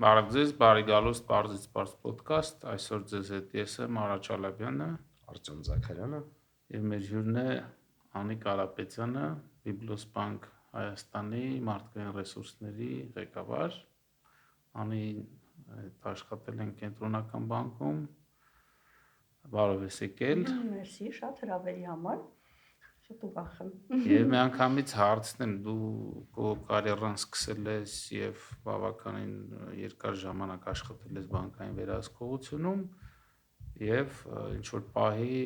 Բարև ձեզ, բարի գալուստ Պարզից Պարզ պոդքասթ, այսօր ձեզ հետ ես եմ Արա Չալաբյանը, Արտյոմ Զաքարյանը եւ մեր հյուրն է Անի Կարապետյանը, Biblos-Bank Հայաստանի մարդկային ռեսուրսների ղեկավար։ Անի աշխատել են կենտրոնական բանկում, բարև ես եկել։ Մերսի, շատ հրավերի համար։ Շատ ուրախ եմ։ Եվ մի անգամից հարցնեմ, դու քո կարիերան սկսել ես եւ բավականին երկար ժամանակ աշխատել ես բանկային վերահսկողությունում եւ ինչ որ պահի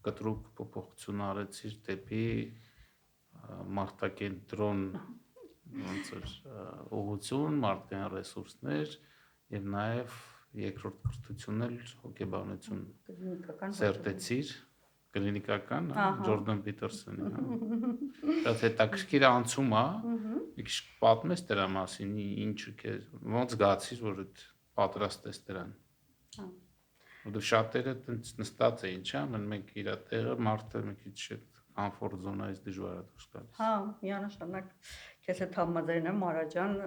կտրուկ փոփոխություն արեցիր դեպի մարդակենտրոն ոնց որ ուղղություն, մարդկային ռեսուրսներ եւ նաեւ երկրորդ կրթությունն էլ հոգեբանություն սերտեցիր կլինիկական, Ջորդան Պիտերսոնի, Շատ հետաքրքիր անցում է, մի քիչ պատմես դրա մասին, ինչու քեզ ոնց զգացիր, որ այդ պատրաստ ես դրան։ Որովհետև շատերը այդպես նստած էին, չէ՞, մենք իր տեղը մարդը մի քիչ այդ կոմֆորտ զոնայից դժվար է դուրս գալիս։ Հա, միանշանակ քեզ հետ համաձայն եմ, Արա ջան,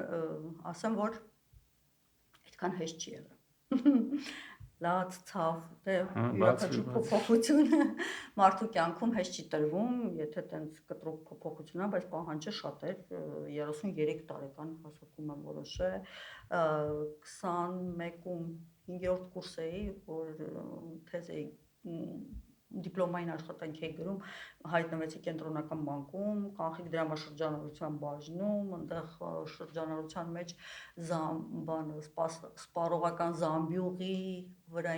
ասեմ, որ այդքան հեշտ չի եղել։ Լաց, ցավ, դե յուրաքանչյուր փոփոխություն մարդու կյանքում հեշտ չի տրվում, եթե տենց կտրուկ փոփոխություն է, բայց պահանջը շատ էր, 33 տարեկան հասակում եմ որոշել, 21-ում 5-րդ կուրս էի, որ թեզ էի դիպլոմային աշխատանք էի գրում, հայտնվեցի կենտրոնական բանկում, կանխիկ դրամաշրջանառության բաժնում, այնտեղ շրջանառության մեջ սպառողական զամբյուղի վրա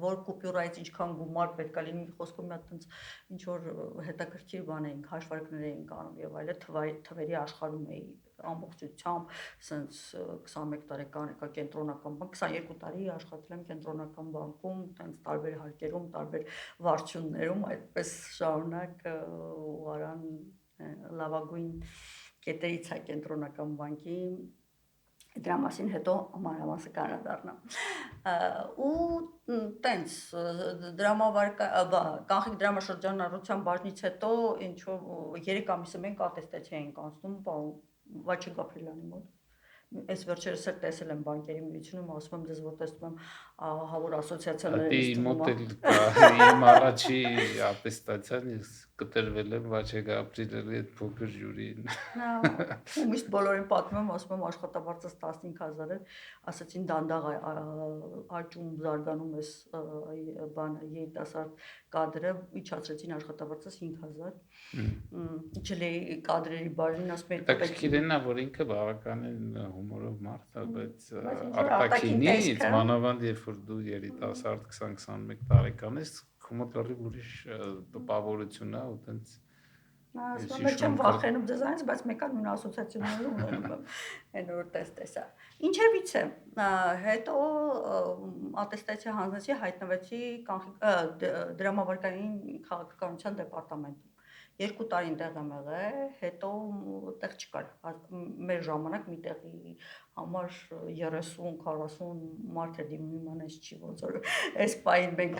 որ կուպյուրայից ինչքան գումար պետք է լինի, խոսքով մի հատ այնց ինչ որ հետաքրքիր բան էինք, հաշվարկներ էինք անում եւ այլը, թվերի աշխարհում էի ամբողջությամբ, ասենց 21 տարեկան եկա կենտրոնական բանկ, 22 տարի աշխատել եմ կենտրոնական բանկում, այնց տարբեր հարկերում, տարբեր վարչություններում, այդպես շարունակ ու Արան լավագույն կետերից է կենտրոնական բանկի, դրա մասին հետո մանրամասը կանադառնամ։ Ու տենց կանխիկ դրամաշրջանառության բաժնից հետո ինչ որ 3 ամիսը մենք ատեստացիա էինք անցնում Վաչե Գաբրիելյանի մոտ։ Այս վերջերս էլ տեսել եմ բանկերի միությունում, ասում եմ դες որ տեսնում եմ ահավոր ասոցիացիաները իմ առաջի ատեստացիան ես կտրվել եմ Վաչե Գաբրիելյանի այդ փոքր ժյուրին։ Ու միշտ բոլորին պատմում եմ, ասում եմ աշխատավարձս 15000 է, ասացին դանդաղ աճում զարգանում էս բանը երիտասարդ կադրը, իջացրեցին աշխատավարձս 5000։ Իջել էի կադրերի բաժին, ասում եմ Տակշկիրենն է, որ ինքը բավականին հումորով մարդ է, բայց արտաքինից մանավանդ երբ որ դու երիտասարդ 20-21 տարեկան ես, քո մոտ լրիվ ուրիշ տպավորություն է, ու տենց ասում եմ չեմ վախենում դեզայնից, բայց մեկ այլ նույն ասոցիացիաները ունենում եմ այն որ տեսա։ Ինչևիցե, հետո ատեստացիա հանձնեցի, հայտնվեցի դրամավարկային քաղաքականության դեպարտամենտում։ 2 տարի այնտեղ եմ եղել, հետո այդտեղ չկար։ Մեր ժամանակ մի տեղի համար 30-40 մարդ էր դիմում, իմանես չի ոնց որ այս պայն մենք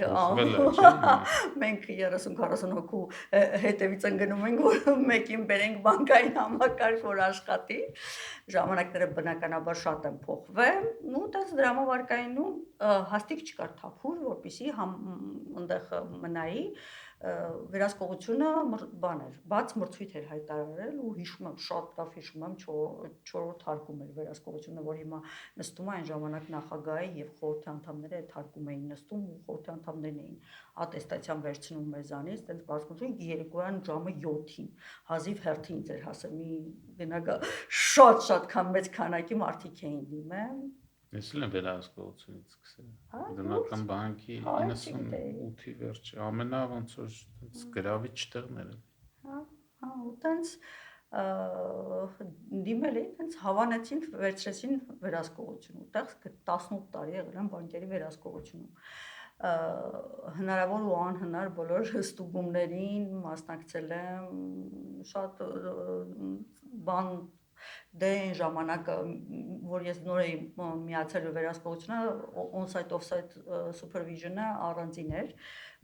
30-40 հոգու հետևից ընկնում ենք, որ մեկին բերենք բանկային համակարգ, որ աշխատի։ Ժամանակները բնականաբար շատ են փոխվել, ու դες դրամավարկայինում հաստիկ չկար թափուր, որպեսի այնտեղ մնայի վերահսկողությունը բան էր, բաց մրցույթ էր հայտարարել ու հիշում եմ, շատ լավ հիշում եմ 4-րդ հարկում էր վերահսկողությունը, որ հիմա նստում է այն ժամանակ նախագահի եւ խորհրդի անդամները այդ հարկում էին նստում ու խորհրդի անդամներն էին ատեստացիան վերցնում մեզանից, այդպես բացմունք երեկոյան ժամը 7-ին, հազիվ հերթին ձեր հասել մի գնագա շատ քան մեծ քանակի մարդիկ էին դիմել։ Ես էլ եմ վերահսկողությունից սկսել։ Կենտրոնական բանկի 98-ի վերջը ամենա ոնց որ գրավիչ տեղներ էր։ Հա, ու տենց դիմել էին, տենց հավանեցին, վերցրեցին վերահսկողություն։ Ուտեղ 18 տարի եղել եմ բանկերի վերահսկողությունում։ Հնարավոր ու անհնար բոլոր ստուգումներին մասնակցել եմ, շատ բան դե այն ժամանակ որ ես նոր էի միացել վերահսկողությունը on-site off-site supervision-ը առանձին էր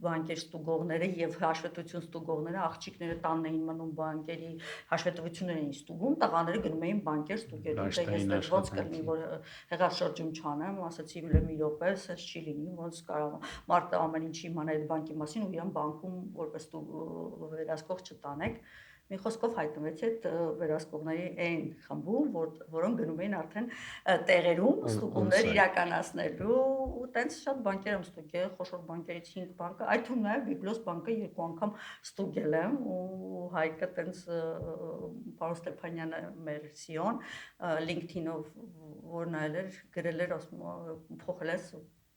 բանկեր ստուգողները եւ հաշվետվություն ստուգողները աղջիկները տանն էին մնում բանկերի հաշվետվություններ էին ստուգում տղաները գնում էին բանկեր ստուգելու դե ես ոնց կլինի որ հեղաշրջում չանեմ ասացի մի րոպե սենց չի լինի ոնց կարող մարդը ամեն ինչ իմանա այդ բանկի մասին ու իրան բանկում որպես վերահսկող չտանեք մի խոսքով հայտնվեց այդ վերահսկողների այն խմբում որոնք գնում էին արդեն տեղերում ստուգումներ իրականացնելու ու տենց շատ բանկեր եմ ստուգել խոշոր բանկերից 5 բանկը այդ թվում նաև Բիբլոս բանկը 2 անգամ ստուգել եմ ու Հայկը տենց պարոն Ստեփանյանը մեր CEO-ն LinkedIn-ով որ նայել էր գրել էր ասում փոխել ես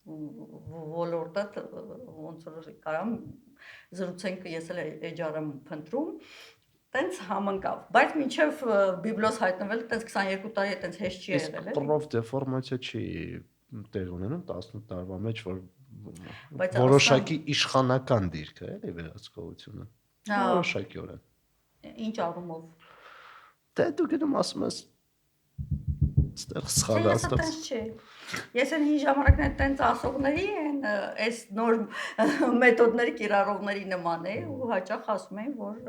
ոլորտը ոնց որ կարամ զրուցենք ես էլ HR եմ փնտրում տենց համընկավ բայց մինչև Բիբլոս հայտնվել տենց 22 տարի է տենց հեշտ չի եղել է կռով դեֆորմացիա չի տեղ ունենում 18 տարվա մեջ որ որոշակի իշխանական դիրք է էլի վերահսկողությունը որոշակիորեն ինչ առումով դե դու գնում ասում ես ստեղ սխալ աստված ես այն ժամանակներ տենց ասողների են այս նոր մեթոդների կիրառողների նման է ու հաճախ ասում են որ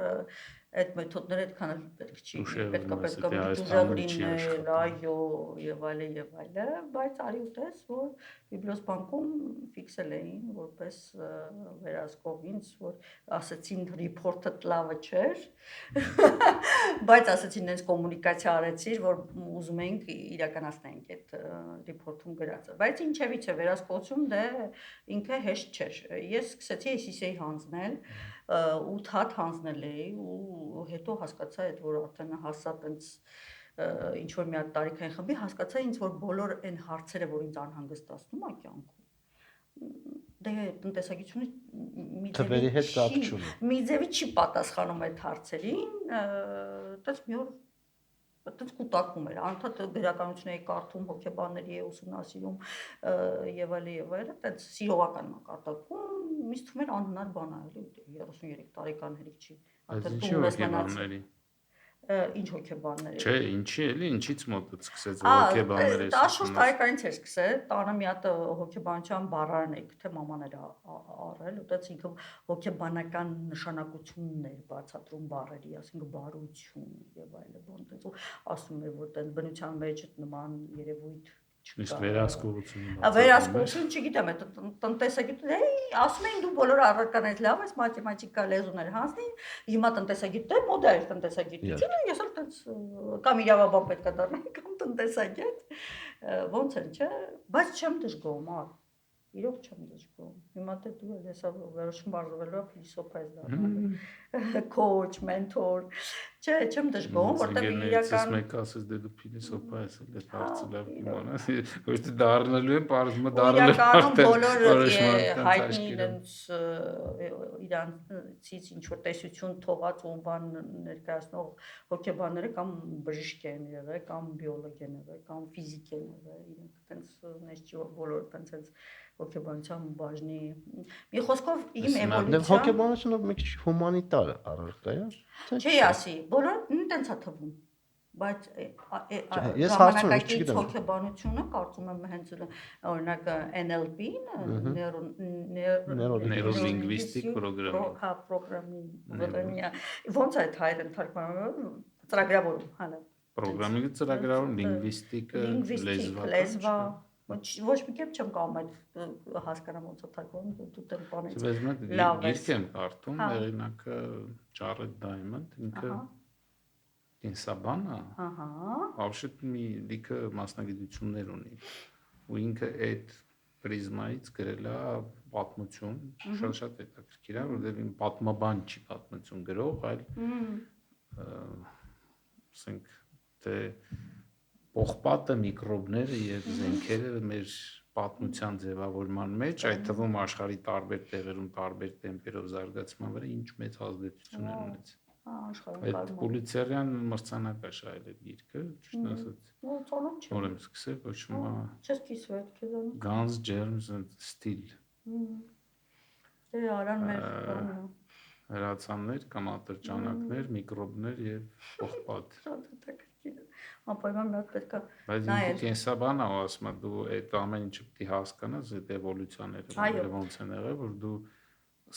այդ մեթոդները այդքան էլ պետք չի պետք է ուժեղ լինել այո եւ այլը բայց արի ուտես որ Բիբլոս բանկում ֆիքսել էին որպես վերահսկող ինձ որ ասեցին ռիփորտը լավը չէր բայց ասեցին ինձ կոմունիկացիա արեցիր որ ուզում ենք իրականացնենք այդ ռիփորտում գրածը բայց ինչևից է վերահսկողություն դե ինքը հեշտ չէր ես սկսեցի ACC-ի հանձնել 8 հատ հանձնել էի ու հետո հասկացա այդ որ արդեն հասա տենց ինչ որ մի հատ տարիքային խմբի հասկացա ինձ որ բոլոր այն հարցերը որ ինձ անհանգստացնում է կյանքում դե տնտեսագիտությունը մի ձևի չի պատասխանում այդ հարցերին տես մի օր այդպես կուտակում էր անդադ գրականություն էի կարդում հոգեբանների է ուսումնասիրում եւ այլն այդպես սիրողական մակարդակում ինձ թվում էր անհնար բան է էլի 33 տարեկան հերիք չի հոգեբանների ինչ հոգեբանների չէ ինչի էլի ինչից մոտդ սկսեց հոգեբանների 14 տարեկանից էր սկսել տանը մի հատ հոգեբանության բառարն է թե մաման էր առել ուտած ինքը հոգեբանական նշանակություններ բացատրում բառերի ասենք բարություն եւ այլն բան տենց ու ասում էր որ տենց բնության մեջ նման երևույթ Իսկ վերահսկողություն վերահսկողություն չգիտեմ այդ տնտեսագիտություն ասում էին դու բոլոր առարկաներից լավ ես մաթեմատիկա լեզուներ հանձնի հիմա տնտեսագիտություն մոդա է տնտեսագիտությունը ես էլ տենց կամ իրավաբան պետք է դառնամ կամ տնտեսագետ ոնց է չէ բայց չեմ դժգոհում իրոք չեմ դժգոհում հիմա դե դու էլ հեսա վերջում բարձրվելու է փիլիսոփա ես դառնալու քոուչ մենթոր չէ չեմ դժգոհում որտեղ իրական մեկ ասես դե դու փիլիսոփա ես էլ այդ հարցը լավ իմանաս ոչ թե դառնալու եմ բարձրը դառնալու իրականում բոլոր հայտնի իրենց իրանցից ինչ որ տեսություն թողած ու բան ներկայացնող հոգեբանները կամ բժիշկ են եղել կամ բիոլոգ են եղել կամ ֆիզիկ են եղել իրենք տենց նես բոլոր տենց հոգեբանության բաժնի մի խոսքով իմ էվոլյուցիան հոգեբանությունը մի քիչ հումանիտար առարկա է չի ասի բոլոր տենց է թվում բայց ես հարցում եմ ժամանակակից հոգեբանությունը կարծում եմ հենց օրինակ NLP-ն նեյրոլինգվիստիկ պրոգրամինգ ոնց է այդ հայերեն թարգմանվում ծրագրավորում հələ պրոգրամինգը ծրագրավորում լինգվիստիկը լեզվա ոչ մի կերպ չեմ կարող այդ հասկանամ ոնց է թարգմանվում դու տեղ բանից լավ գիրք եմ կարդում հեղինակը Ջարեդ Դայմոնդ ինքը կենսաբան է вообще մի լիքը մասնագիտություններ ունի ու ինքը այդ պրիզմայից գրել է պատմություն շատ հետաքրքիր է որովհետև պատմաբան չի պատմություն գրող այլ ասենք թե պողպատը միկրոբները եւ զենքերը մեր պատմության ձևավորման մեջ այդ թվում աշխարհի տարբեր տեղերում տարբեր տեմպերով զարգացման վրա ինչ մեծ ազդեցություն են ունեցել այդ Պուլիցերյան մրցանակը շահել է գիրքը ճիշտ ասած նոր եմ սկսել կոչվում է չես կիսվել քեզանից Guns, Germs and Steel դե արան մեր հրացաններ կամ ատրճանակներ միկրոբներ եւ պողպատ Անպայման շատ պետք է Բայց ինքը կենսաբան է, ասում եմ, դու այդ ամեն ինչը պետք է հասկանաս, այդ էվոլյուցիաները, ոնց են եղել, որ դու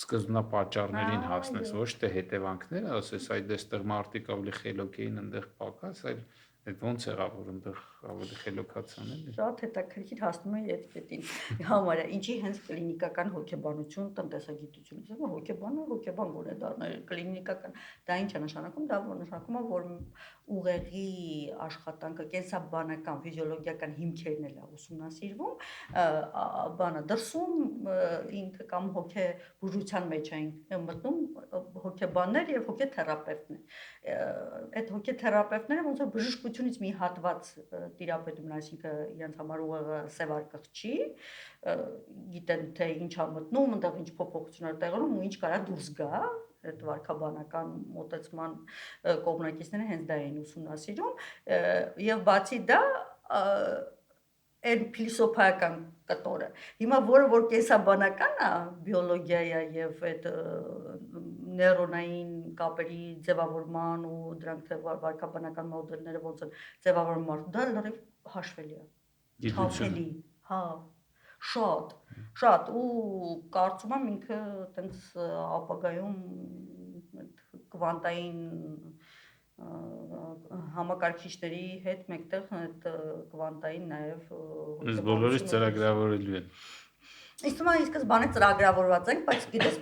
սկզբնապատճառներին հասնես, ոչ թե հետևանքները, ասես այդ այստեղ մարդիկ ավելի խելոք էին, այնտեղ պակաս, այլ այդ ոնց եղավ, որ այնտեղ ավելի խելոքացան էլի։ Շատ հետաքրքիր հասնում է այդ համարը, ինչի հենց կլինիկական հոգեբանություն, տնտեսագիտությունից է, հոգեբանը հոգեբան գոնե դառնալ, կլինիկական, դա ինչ է նշանակում, դա նշանակում է, որ ուղեղի աշխատանքը, կենսաբանական, ֆիզիոլոգիական հիմքերն էլ է ուսումնասիրվում, բանը դրսում ինքը կամ հոգեբուժության մեջ են մտնում հոգեբաններ եւ հոգեթերապևտներ։ Այդ հոգեթերապևտները ոնց որ բժշկությունից մի հատված տիրապետում, այսինքն իրենց համար ուղեղը սևարկղչի, գիտեն թե ինչ է մտնում, այնտեղ ինչ փոփոխություններ տեղանում ու ինչ կարա դուրս գա, այդ վարքաբանական մոտեցման կողմնակիցները հենց դա էին ուսումնասիրում եւ բացի դա այն փիլիսոփայական կտորը հիմա որ կենսաբանական է բիոլոգիա է եւ այդ նեյրոնային կապերի ձևավորման ու դրանք թե վարքաբանական մոդելները ոնց են ձևավորվում դա լրիվ հաշվելի է հաշվելի հա շատ ու կարծում եմ ինքը այտենց ապագայում կվանտային համակարգիչների հետ մեկտեղ այդ կվանտային նաև Այս բոլորը ծրագրավորելու են Իսկ թվում է սկզբանե ծրագրավորված ենք, բայց գիտես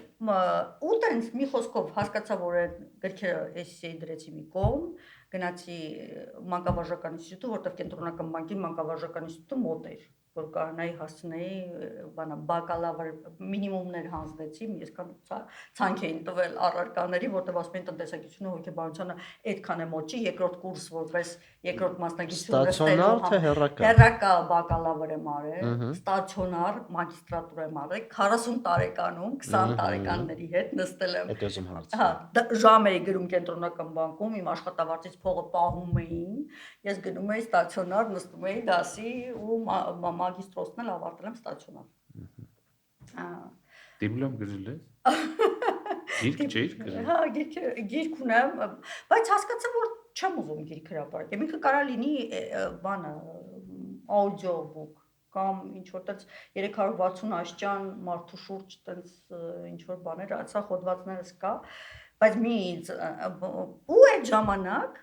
ու տենց մի խոսքով հասկացա, որ այդ գրքերը էսսեյ դրեցի մի կողմ, գնացի մանկավարժական ինստիտուտ, որտեղ կենտրոնական բանկի մանկավարժական ինստիտուտը մոտ էր, որ կարողանայի հասցնեի բակալավր մինիմումներ հանձնեցի, ես կան ցանկ էին տվել առարկաների, որտեղ ասում են տնտեսագիտությունը, հոգեբանությունը այդքան է մոտ չի, երկրորդ կուրս որպես երկրորդ մասնագիտություն ստացիոնար թե հեռակա։ Հեռակա բակալավր եմ արել, ստացիոնար մագիստրատուրա եմ արել, 40 տարեկանում, 20 տարեկանների հետ նստել եմ։ Այդ ուզում հարցը։ Հա, ժամ էի գրում կենտրոնական բանկում, իմ աշխատավարձից փողը պահում էին, ես գնում էի ստացիոնար, նստում էի դասի ու մագիստրոսն էլ ավարտել եմ ստացիոնար։ Դիպլոմ գրել ես։ Գիրք չէիր գրել։ Հա, գիրք ունեմ, բայց հասկացա, որ չեմ ուզում գիրք հրապարակել։ Ինքը կարա լինի բանը աուդիոբուկ կամ ինչ որ տենց 360 աշճան մարդու շուրջ տենց ինչ որ բաներ, այցա հոդվածներս կա, բայց ու այդ ժամանակ,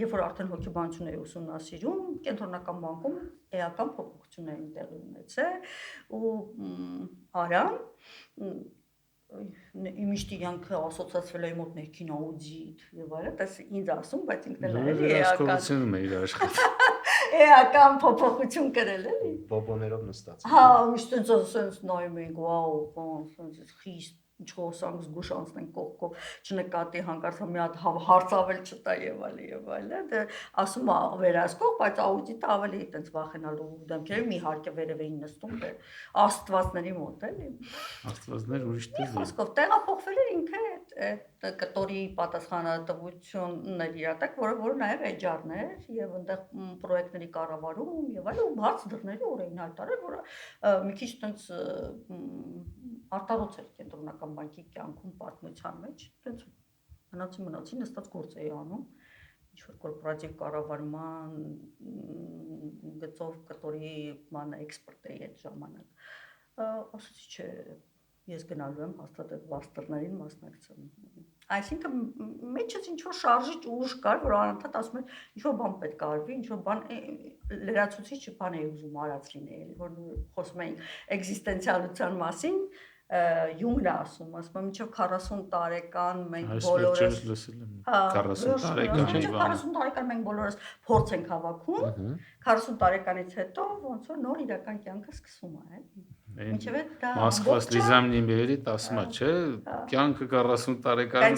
երբ որ արդեն հոգեբանություն էի ուսումնասիրում, կենտրոնական բանկում էական փոփոխություններ էին տեղի ունեցել ու արամ Իմ իշտիյանքը ասոցացվել է մոտ ներքին աուդիտ եւ այլն, դա ինձ ասում, բայց ինքն էլ էլի էական է իր աշխատանքը։ Էական փոփոխություն կրել էլի։ Բոբոներով նստած։ Հա, միշտ sense նայում ենք, վաու, sense խիստ ինչ խոսանք զգուշանցնենք կողքով, չնկատի հանկարծ մի հատ հարցավել չտա եւ այլն, դե ասում է վերահսկող, բայց աուդիտը ավելի այտենց վախենալու դեմքերով մի հարկը վերև էին նստում, դե աստվածների մոտ էլի։ Աստվածներ ուրիշ տեղ։ Խոսքով տեղափոխվել էր ինքը այդ կտորի պատասխանատվությունների իրատակ, որը նաև էջարն էր եւ այնտեղ պրոյեկտների կառավարում եւ այլն ու բաց դռների օրերին հայտարարել, որը մի քիչ այտենց արտարոց էր կենտրոնական բանկի կյանքում պատմության մեջ, այտենց մնացի նստած գործ էի անում, ինչ որ կորպորատիվ կառավարման գծով կտորի բանը էքսպերտ էի այդ ժամանակ։ Ասացի չէ, ես գնալու եմ հաստատ այդ վաստռներին մասնակցեմ։ Այսինքն մեջից ինչ որ շարժիչ ուժ կար, որ անընդհատ ասում էր, ինչ որ բան պետք է արվի, ինչ որ բան լրացուցիչ բան է ուզում արած լինել, որ խոսում էին էգզիստենցիալության մասին, Յունգն է ասում, մինչև 40 տարեկան մենք բոլորս 40 տարեկան մենք բոլորս փորձ ենք հավաքում, 40 տարեկանից հետո ոնց որ նոր իրական կյանքը սկսում է, մինչև դա Մոսկվա Սլիզամնիբերիտ ասում է, չէ, կյանքը 40 տարեկան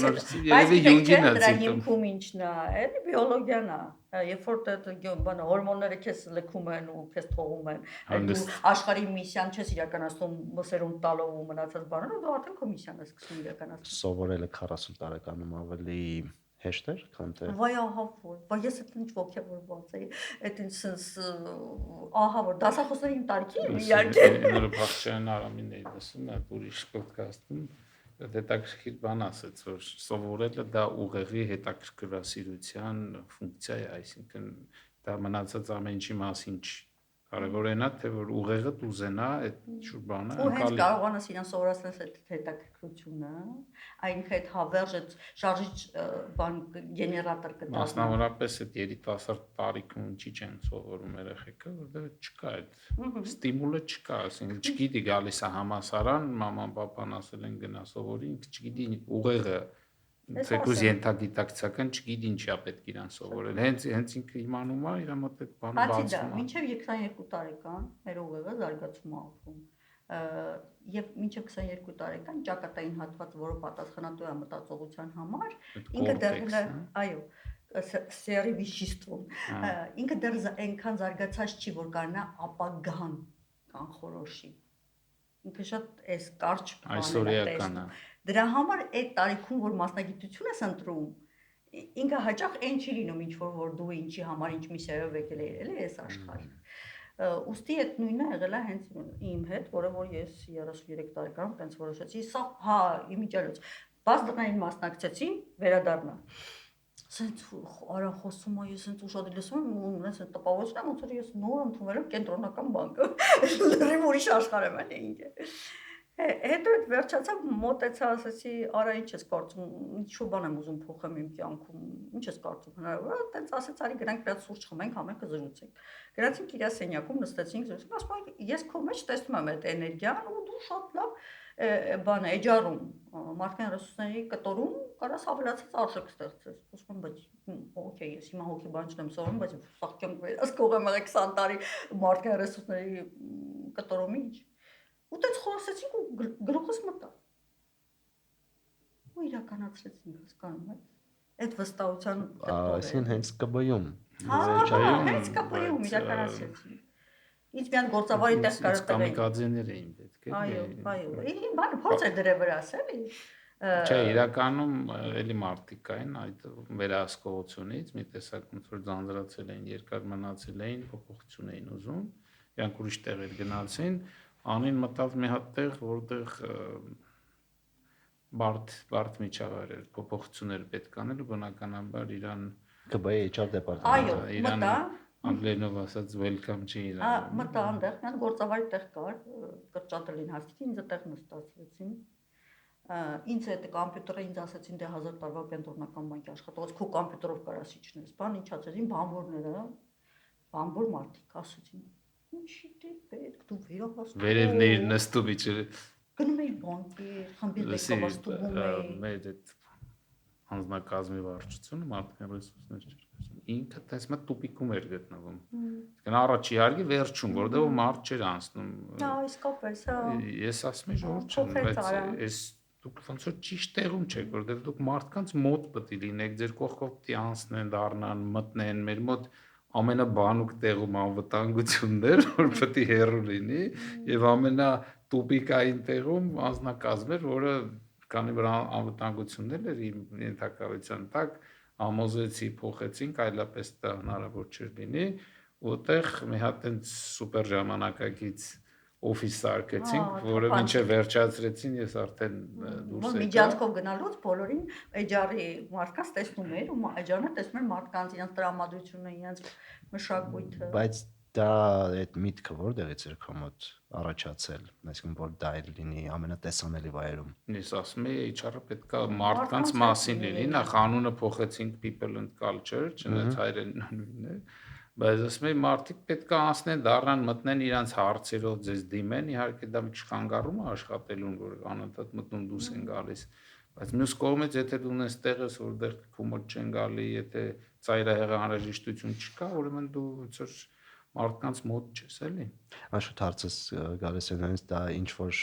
երևի Յունգին է դրա հիմքում ինչն է, էլի բիոլոգիան է, երբ որ բանը հորմոնները քեզ լքում են ու քեզ թողում են, դու աշխարհի միսիան չես իրականացնում մսերուն տալով ու մնացած բաները, դու արդեն քո միսիան ես սկսում իրականացնել։ Սովորելը 40 տարեկանում ավելի հեշտ էր, քան թե Վայ ահա որ, բայց ես այդ ինչ ոգևորված էի, այդ ինչ ահա որ դասախոսների տարիքի իհարկե։ Նոր Բախչյան Արամին էի լսում, այդ ուրիշ ոդկասթում հետաքրքիր բան ասեց, որ սովորելը դա ուղեղի հետաքրքրասիրության ֆունկցիա է, այսինքն դա մնացած ամեն ինչի մասին կարևորն է, թե որ ուղեղդ ուզենա այդ շուտ բանը ու հենց կարողանաս իրան սովորացնել այդ հետաքրքրությունը, այնքը այդ հավերժ այդ շարժիչ բան գեներատոր կդառնա։ Մասնավորապես այդ երիտասարդ տարիքում ինչի չեն սովորում երեխեքը, որտեղ չկա այդ ստիմուլը չկա, ասենք չգիտի գալիս է համասարան, մաման պապան ասել են գնա սովորի, ինքը չգիտի ուղեղը Թեկուզ ենթագիտակցական չգիտի ինչի է պետք իրան սովորել։ Հենց ինքը իմանում է իր մոտ այդ բանը բացվում է։ Մինչև 22 տարեկան մեր ուղեղը զարգացում է ապրում։ Եվ մինչև 22 տարեկան ճակատային հատված, որը պատասխանատու է մտածողության համար, ինքը դեռ այո, սերի վիշիստվում։ Ինքը դեռ այնքան զարգացած չի, որ կարողանա ապագան կանխորոշի։ Ինքը շատ էս կարճ այսօրեական է։ Դրա համար այդ տարիքում, որ մասնագիտություն ես ընտրում, ինքը հաճախ այն չի լինում, ինչ որ դու ինչի համար ինչ միսիայով եկել ես այս աշխարհին։ Ուստի այդ նույնը եղել է հենց իմ հետ, որը որ ես 33 տարեկանում տենց որոշեցի, սա հա, իմիջիալոց, բաց դռներին մասնակցեցի, վերադառնա։ Սենց արա խոսում եմ, ես սենց ուշադիր լսում եմ, ու ես տպավորություն եմ, ոնց որ ես նոր ընդունել եմ կենտրոնական բանկը։ Լրիվ ուրիշ աշխարհ եմ ալի ինքը։ Հետո այդ վերջացավ, մոտեցա, ասեցի, արա ինչ ես կարծում, ինչ-որ բան եմ ուզում փոխեմ իմ կյանքում, ինչ ես կարծում հնարավոր է, տենց ասեց, արի գնանք մի հատ սուրճ խմենք, համերգը զրուցենք։ Գնացինք իր սենյակում, նստեցինք, զրուցենք, ասում եմ, ես քո մեջ տեսնում եմ այդ էներգիան ու դու շատ լավ բան է, էջարում, մարդկային ռեսուրսների կտորում կարաս ավելացած արժեք ստեղծես։ Ասում եմ, բայց օքեյ, ես հիմա հոգեբան չեմ սովորում, բայց սաղ կյանք վերահսկող եմ եղել 20 տարի մարդկային ռեսուրսների կտորումի ինչ։ Ու տենց խոսեցինք ու գլուխս մտա։ Ու իրականացրեցինք, հասկանում եք։ Այդ վստահության Այսին հենց ԿԲ-ում։ Հենց ԿԲ-ում իրականացրեցինք։ Ինչ միան գործավարի տեղ կարող կամիկաձեներ էին պետք է։ Այո։ Ին բանը փորձ է դրել վրաս էլի։ Չէ, իրականում էլի մարդիկ կային այդ վերահսկողությունից, մի տեսակ ոնց որ ձանձրացել էին, երկար մնացել էին, փոփոխություն էին ուզում, իրանք ուրիշ տեղեր գնացին, անին մտավ մի հատ տեղ, որտեղ բարդ միջավայր էր, փոփոխություններ պետք անել ու բնականաբար իրան ԿԲ-ի HR դեպարտամենտ։ Այո, մտա անգլերենով ասած welcome չի իրան։ Մտա այնտեղ, միան գործավարի տեղ կար, կրճատելին հաստիքի, ինձ այդտեղ նստացրեցին։ Ինձ այդ կոմպյուտերը ինձ ասացին դե 1000 տարվա կենտրոնական բանկի աշխատող, քո կոմպյուտերով կարաս իջնես, բան ինչ ասեցին, բանվորները, բանվոր մարդիկ ասեցին։ Ինչի՞ դե պետք դու վերահսկում։ Վերևներ նստում իջը։ Գնում էի բանկեր, խմբի ղեկավարում էի։ Մեր այդ անձնակազմի վարչությունը մարդկային ռեսուրսներ չէր։ Ինքը տես մտ տուպիկում էր գտնվում։ Իսկն առաջի հարգի վերջում, որտեղ մարդ չէր անցնում։ Հա, իսկապես, հա։ Ես ասում եմ ժողովուրդ չեմ, բայց այս դուք ոնց որ ճիշտ տեղում չեք, որտեղ դուք մարդկանց մոտ պետք է լինեք, ձեր կողքով պետք է անցնեն, դառնան, մտնեն, մեր մոտ ամենաբանուկ տեղում անվտանգություններ, որ պետք է հեռու լինի, եւ ամենա տուպիկային տեղում անձնակազմեր, որը քանի որ անվտանգություններ էր իմ ենթակայության տակ, ամոզեցի, փոխեցինք, այլապես դա հնարավոր չէր լինի, որտեղ մի հատ այնց սուպեր ժամանակակից օֆիս սարքեցինք, որը մինչև վերջացրեցին, ես արդեն դուրս եկա։ Միջանցքով գնալուց բոլորին HR-ի մարդկանց տեսնում էր, ու HR-ը տեսնում էր մարդկանց իրենց տրամադրությունը, իրենց մշակույթը։ Բայց դա այդ միտքը որտեղից էր քո մոտ առաջացել, այսինքն որ դա լինի ամենատեսանելի վայրում։ Ես ասում եմ, HR-ը պետք է մարդկանց մասին լինի, նախ անունը փոխեցինք People and Culture, չնայած հայերենն նույնն է, բայց ասում եմ, մարդիկ պետք է անցնեն, դառնան, մտնեն իրանց հարցերով ձեզ դիմեն, իհարկե դա մի չխանգարում է աշխատելուն, որ անընդհատ մտնում դուրս են գալիս, բայց մյուս կողմից, եթե դու ունես տեղս, որտեղ քո մոտ չեն գալի, եթե ծայրահեղ անհրաժեշտություն չկա, ուրեմն դու ոնց որ մարդկանց մոտ չես, էլի։ Աշուտ հարցս գալիս է նույնիսկ դա ինչ որ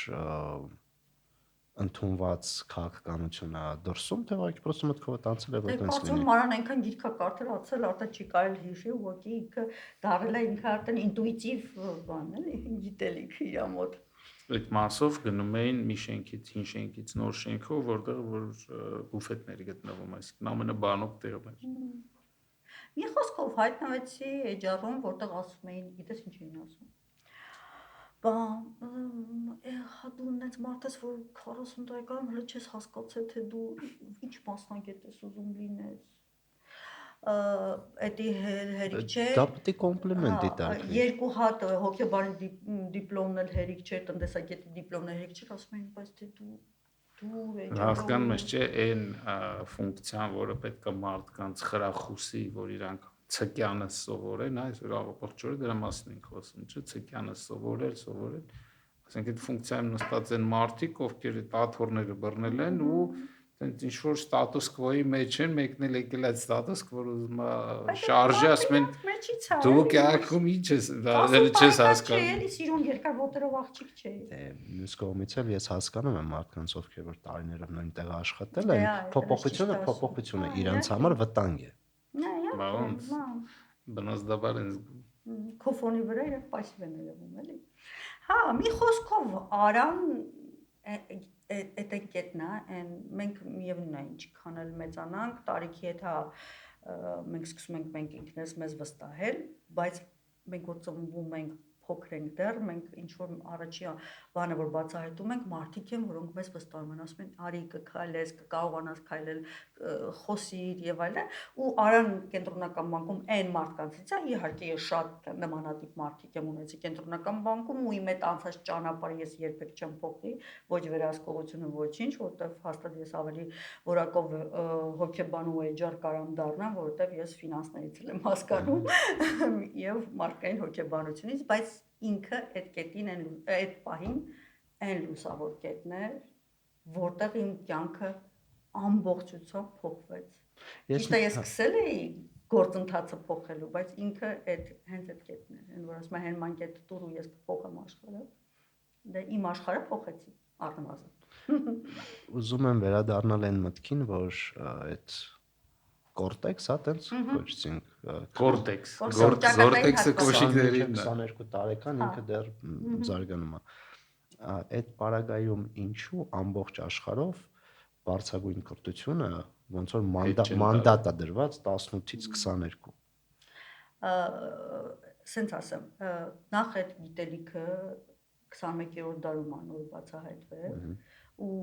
ընդունված քաղաքականություն է դրսում, թե ուղղակի պրոստը մտքովդ անցել է որ տենց լինի։ Կարծում մարան այնքան գիրքա կարդալ, ացել, արդեն չի կարել հիշի, ուղղակի ինքը դառել է ինքը արդեն ինտուիտիվ բան, էլի, գիտելիք իր մոտ։ Այդ մասով գնում էին մի շենքից, հին շենքից նոր շենքով, որտեղ որ բուֆետներ գտնվում, այսինքն ամենաբանոկ տեղը էր։ Մի խոսքով հայտնվեցի HR-ում, որտեղ ասում էին, գիտես ինչ էին ասում։ հա դու ունես մարդես, որ 40 տարեկան հələ չես հասկացել, թե դու ինչ մասնագետ ես ուզում լինես։ Էդի հերիք չէ։ Դա պետք է կոմպլիմենտի տակ։ Երկու հատ հոգեբանի դիպլոմն էլ հերիք չէ, տնտեսագետի դիպլոմն էլ հերիք չէ, ասում են, բայց թե դու հասկանում ես չէ, այն ֆունկցիան, որը պետք է մարդկանց խրախուսի, որ իրանք ցկյանը սովորեն, այս ողջ օրը դրա մասին ենք խոսում, չէ, ցկյանը սովորել, ասենք այդ ֆունկցիայում նստած են մարդիկ, ովքեր այդ աթոռները բռնել են ու տենց ինչ որ ստատուս կվոյի մեջ են, մեկն էլ եկել այդ ստատուս, որ ուզում է շարժի, ասում են դու կյանքում ինչ ես, դեռ չես հասկանում։ Էլի սիրուն երկար ոտերով աղջիկ չէ։ Մյուս կողմից էլ ես հասկանում եմ մարդկանց, ովքեր որ տարիներով նույն տեղը աշխատել են, փոփոխությունը իրանց համար վտանգ է։ Բանց բնազդաբար են քո ֆոնի վրա իրենք պասիվ են երևում, էլի։ Հա, մի խոսքով Արան այդ կետն է, մենք միևնույն է ինչքան էլ մեծանանք, տարիքի հետ հա մենք սկսում ենք մենք ինքներս մեզ վստահել, բայց մենք որ ծնվում ենք փոքր ենք դեռ, մենք ինչ որ առաջի բանը որ բացահայտում ենք, մարդիկ են, որոնք մեզ վստահում են, ասում են, արի կքայլես, կկարողանաս քայլել, խոսիր եւ այլն, ու Արան կենտրոնական բանկում այն մարդկանցից է, իհարկե ես շատ նմանատիպ մարդիկ եմ ունեցել կենտրոնական բանկում ու իմ այդ անցած ճանապարհը ես երբեք չեմ փոխի, ոչ վերահսկողությունը, ոչինչ, որտեվ հաստատ ես ավելի որակով հոգեբան ու HR կարամ դառնամ, որտեվ ես ֆինանսներից եմ հասկանում եւ մարդկային հոգեբանությունից, բայց ինքը այդ կետին այդ պահին այն լուսավոր կետն էր, որտեղ իմ կյանքը ամբողջությամբ փոխվեց։ Ճիշտ է, ես սկսել էի գործընթացը փոխելու, բայց ինքը հենց այդ կետն էր, այն որ ասում եմ հենման կետը տուր ու ես կփոխեմ աշխարհը։ Դե իմ աշխարհը փոխեցի առնվազն։ Ուզում եմ վերադառնալ այն մտքին, որ այդ կորտեքս, հա, տենց կոչեցինք, կորտեքսը կոշիկներին 22 տարեկան ինքը դեռ զարգանում է։ Այդ պարագայում ինչու ամբողջ աշխարհով բարձրագույն կրթությունը ոնց որ մանդատ է դրված 18-ից 22։ Սենց ասեմ, նախ այդ գիտելիքը 21-րդ դարում անոր բացահայտվել ու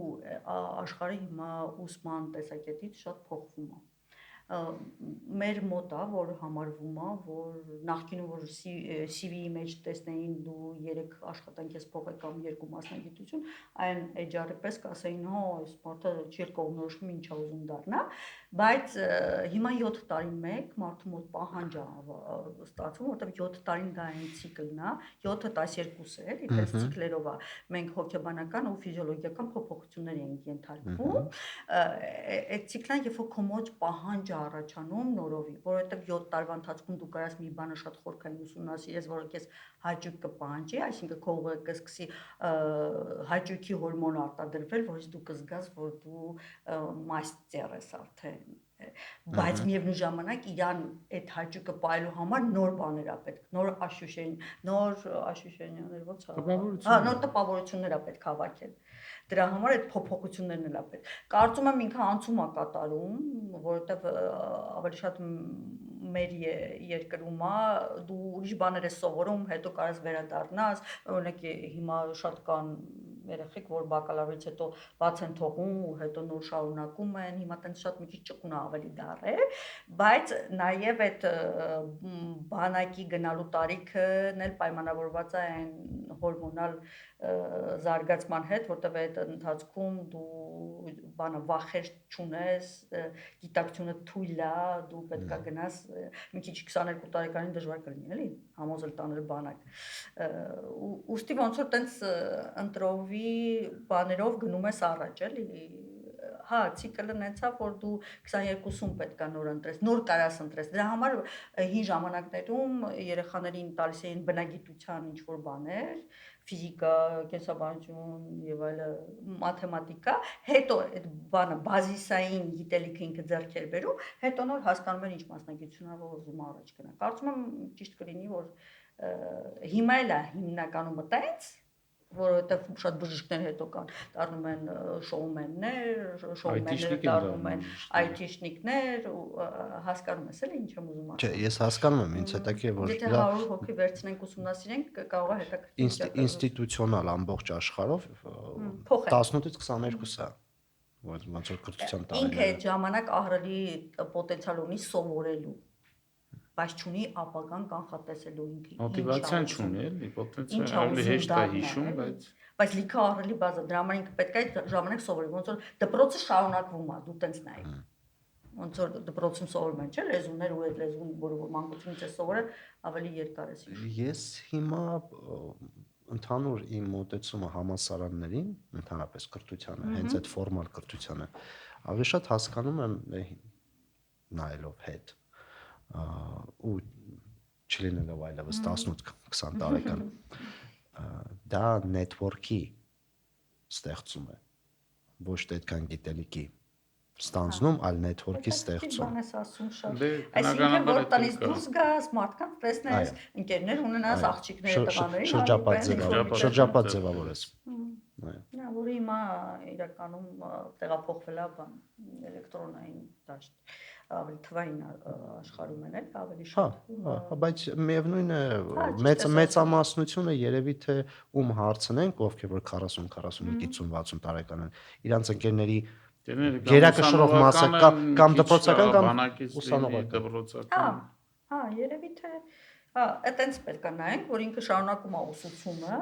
աշխարհը հիմա ուսման տեսակետից շատ փոխվում է։ Մեր մոտ է, որ համարվում է, որ նախկինում որ CV-ի մեջ տեսնեին դու 3 աշխատանք ես փոխել կամ 2 մասնագիտություն, այն HR-ի պես կասեին, հո, այս մարդը չի կողմնորոշվում ինչ է ուզում դառնա, բայց հիմա 7 տարին մեկ մարդու մոտ պահանջ է ստացվում, որտեղ 7 տարին դա այն ցիկլն է, 7-ը 12 է, էլի, այս ցիկլերով է։ Մենք հոգեբանական ու ֆիզիոլոգիական փոփոխություններ ենք ենթարկվում։ Այդ ցիկլն երբ որ քո մոտ պահանջ առաջանում նորովի, որովհետև 7 տարվա ընթացքում դու կարաս մի բանը շատ խորքային ուսումնասիրես, որը քեզ հաճույք կպահանջի, այսինքն քո ուղեղը կսկսի հաճույքի հորմոն արտադրվել, որից դու կզգաս, որ դու մաստեր ես արդեն։ Բայց միևնույն ժամանակ իրան այդ հաճույքը պահելու համար նոր բաներ է պետք, նոր աշուշենյաներ ոնց է։ Հա, նոր տպավորություններ է պետք հավաքել։ Դրա համար այդ փոփոխություններն էլ է պետք։ Կարծում եմ ինքը անցում է կատարում, որովհետև ավելի շատ մեր երկրում է, դու ուրիշ բաներ ես սովորում, հետո կարաս վերադառնաս, օրինակ հիմա շատ կան երեխեք, որ բակալավրից հետո բաց են թողում ու հետո նոր շարունակում են, հիմա տենց շատ մի քիչ ճկուն է ավելի դառ է, բայց նաև այդ բանակի գնալու տարիքն էլ պայմանավորված է այն հորմոնալ զարգացման հետ, որտեղ այդ ընթացքում դու բանը վախեր չունես, գիտակցությունը թույլ է, դու պետքա գնաս մի քիչ 22 տարեկանին դժվար կլինի, էլի, համոզել տանել բանակ։ Ուստի ոնց որ տենց ընտրովի բաներով գնում ես առաջ, էլի։ Հա, ցիկլը նեցա, որ դու 22-ում պետքա նոր ընտրես, նոր կարաս ընտրես։ Դրա համար հին ժամանակներում երեխաներին տալիս էին բնագիտության ինչ-որ բաներ, ֆիզիկա, կենսաբանություն եւ այլ մաթեմատիկա, հետո այդ բանը բազիսային գիտելիքը ինքը ձեռք էր բերում, հետո նոր հասկանում են ինչ մասնագիտություն ա որ ուզում առաջ գնա։ Կարծում եմ ճիշտ կլինի, որ հիմա էլ է հիմնականում այդպես, որովհետև շատ բժիշկներ հետո կան, դառնում են շոումենները դառնում են IT-շնիկներ ու հասկանում ես էլի ինչ եմ ուզում ասել։ Չէ, ես հասկանում եմ, ինձ հետաքրքիր է, որ եթե 100 հոգի վերցնենք ուսումնասիրենք, կարող է հետաքրքիր ինստիտուցիոնալ ամբողջ աշխարհով 18-ից 22-ը ոնց որ կրթության տարիները։ Ինքը այդ ժամանակ ահռելի պոտենցիալ ունի սովորելու, բայց չունի ապագան կանխատեսելու ինքը։ Մոտիվացիան չունի, էլի, պոտենցիալ ավելի հեշտ է հիշում, բայց լիքը ահռելի բազա, դրա համար ինքը պետք է այդ ժամանակ սովորի, ոնց որ դպրոցը շարունակվում է, դու տենց նայ։ Ոնց որ դպրոցում սովորում են, չէ՞, լեզուներ ու այդ լեզուն, որը մանկությունից է սովորել, ավելի երկար է հիշում։ Ես հիմա ընդհանուր իմ մոտեցումը համալսարաններին, ընդհանրապես կրթությանը, հենց այդ ֆորմալ կրթությանը, ավելի շատ հասկանում եմ նայելով հետ ու չլինելով այլևս 18-20 տարեկան դա նետվորքի ստեղծում է ոչ թե այդքան գիտելիքի ստանձնում, այլ նետվորքի ստեղծում։ Բան ես ասում շատ։ Այսինքն որ տնից դուրս գաս, մարդկանց տեսնես, ընկերներ ունենաս, աղջիկները, տղաներին, շրջապատ ձևավորես։ Նա որ հիմա իրականում տեղափոխվել է բան էլեկտրոնային դաշտ, ավելի թվային աշխարհում են էլ ավելի շատ։ Բայց միևնույն է մեծամասնությունը երևի թե ում հարցնենք, ովքեր որ 40, 45, 50, 60 տարեկան են, իրանց ընկերների գերակշռող մասը կամ դպրոցական կամ ուսանողական։ Երևի թե այտենց պետք է նայենք, որ ինքը շարունակում է ուսուցումը,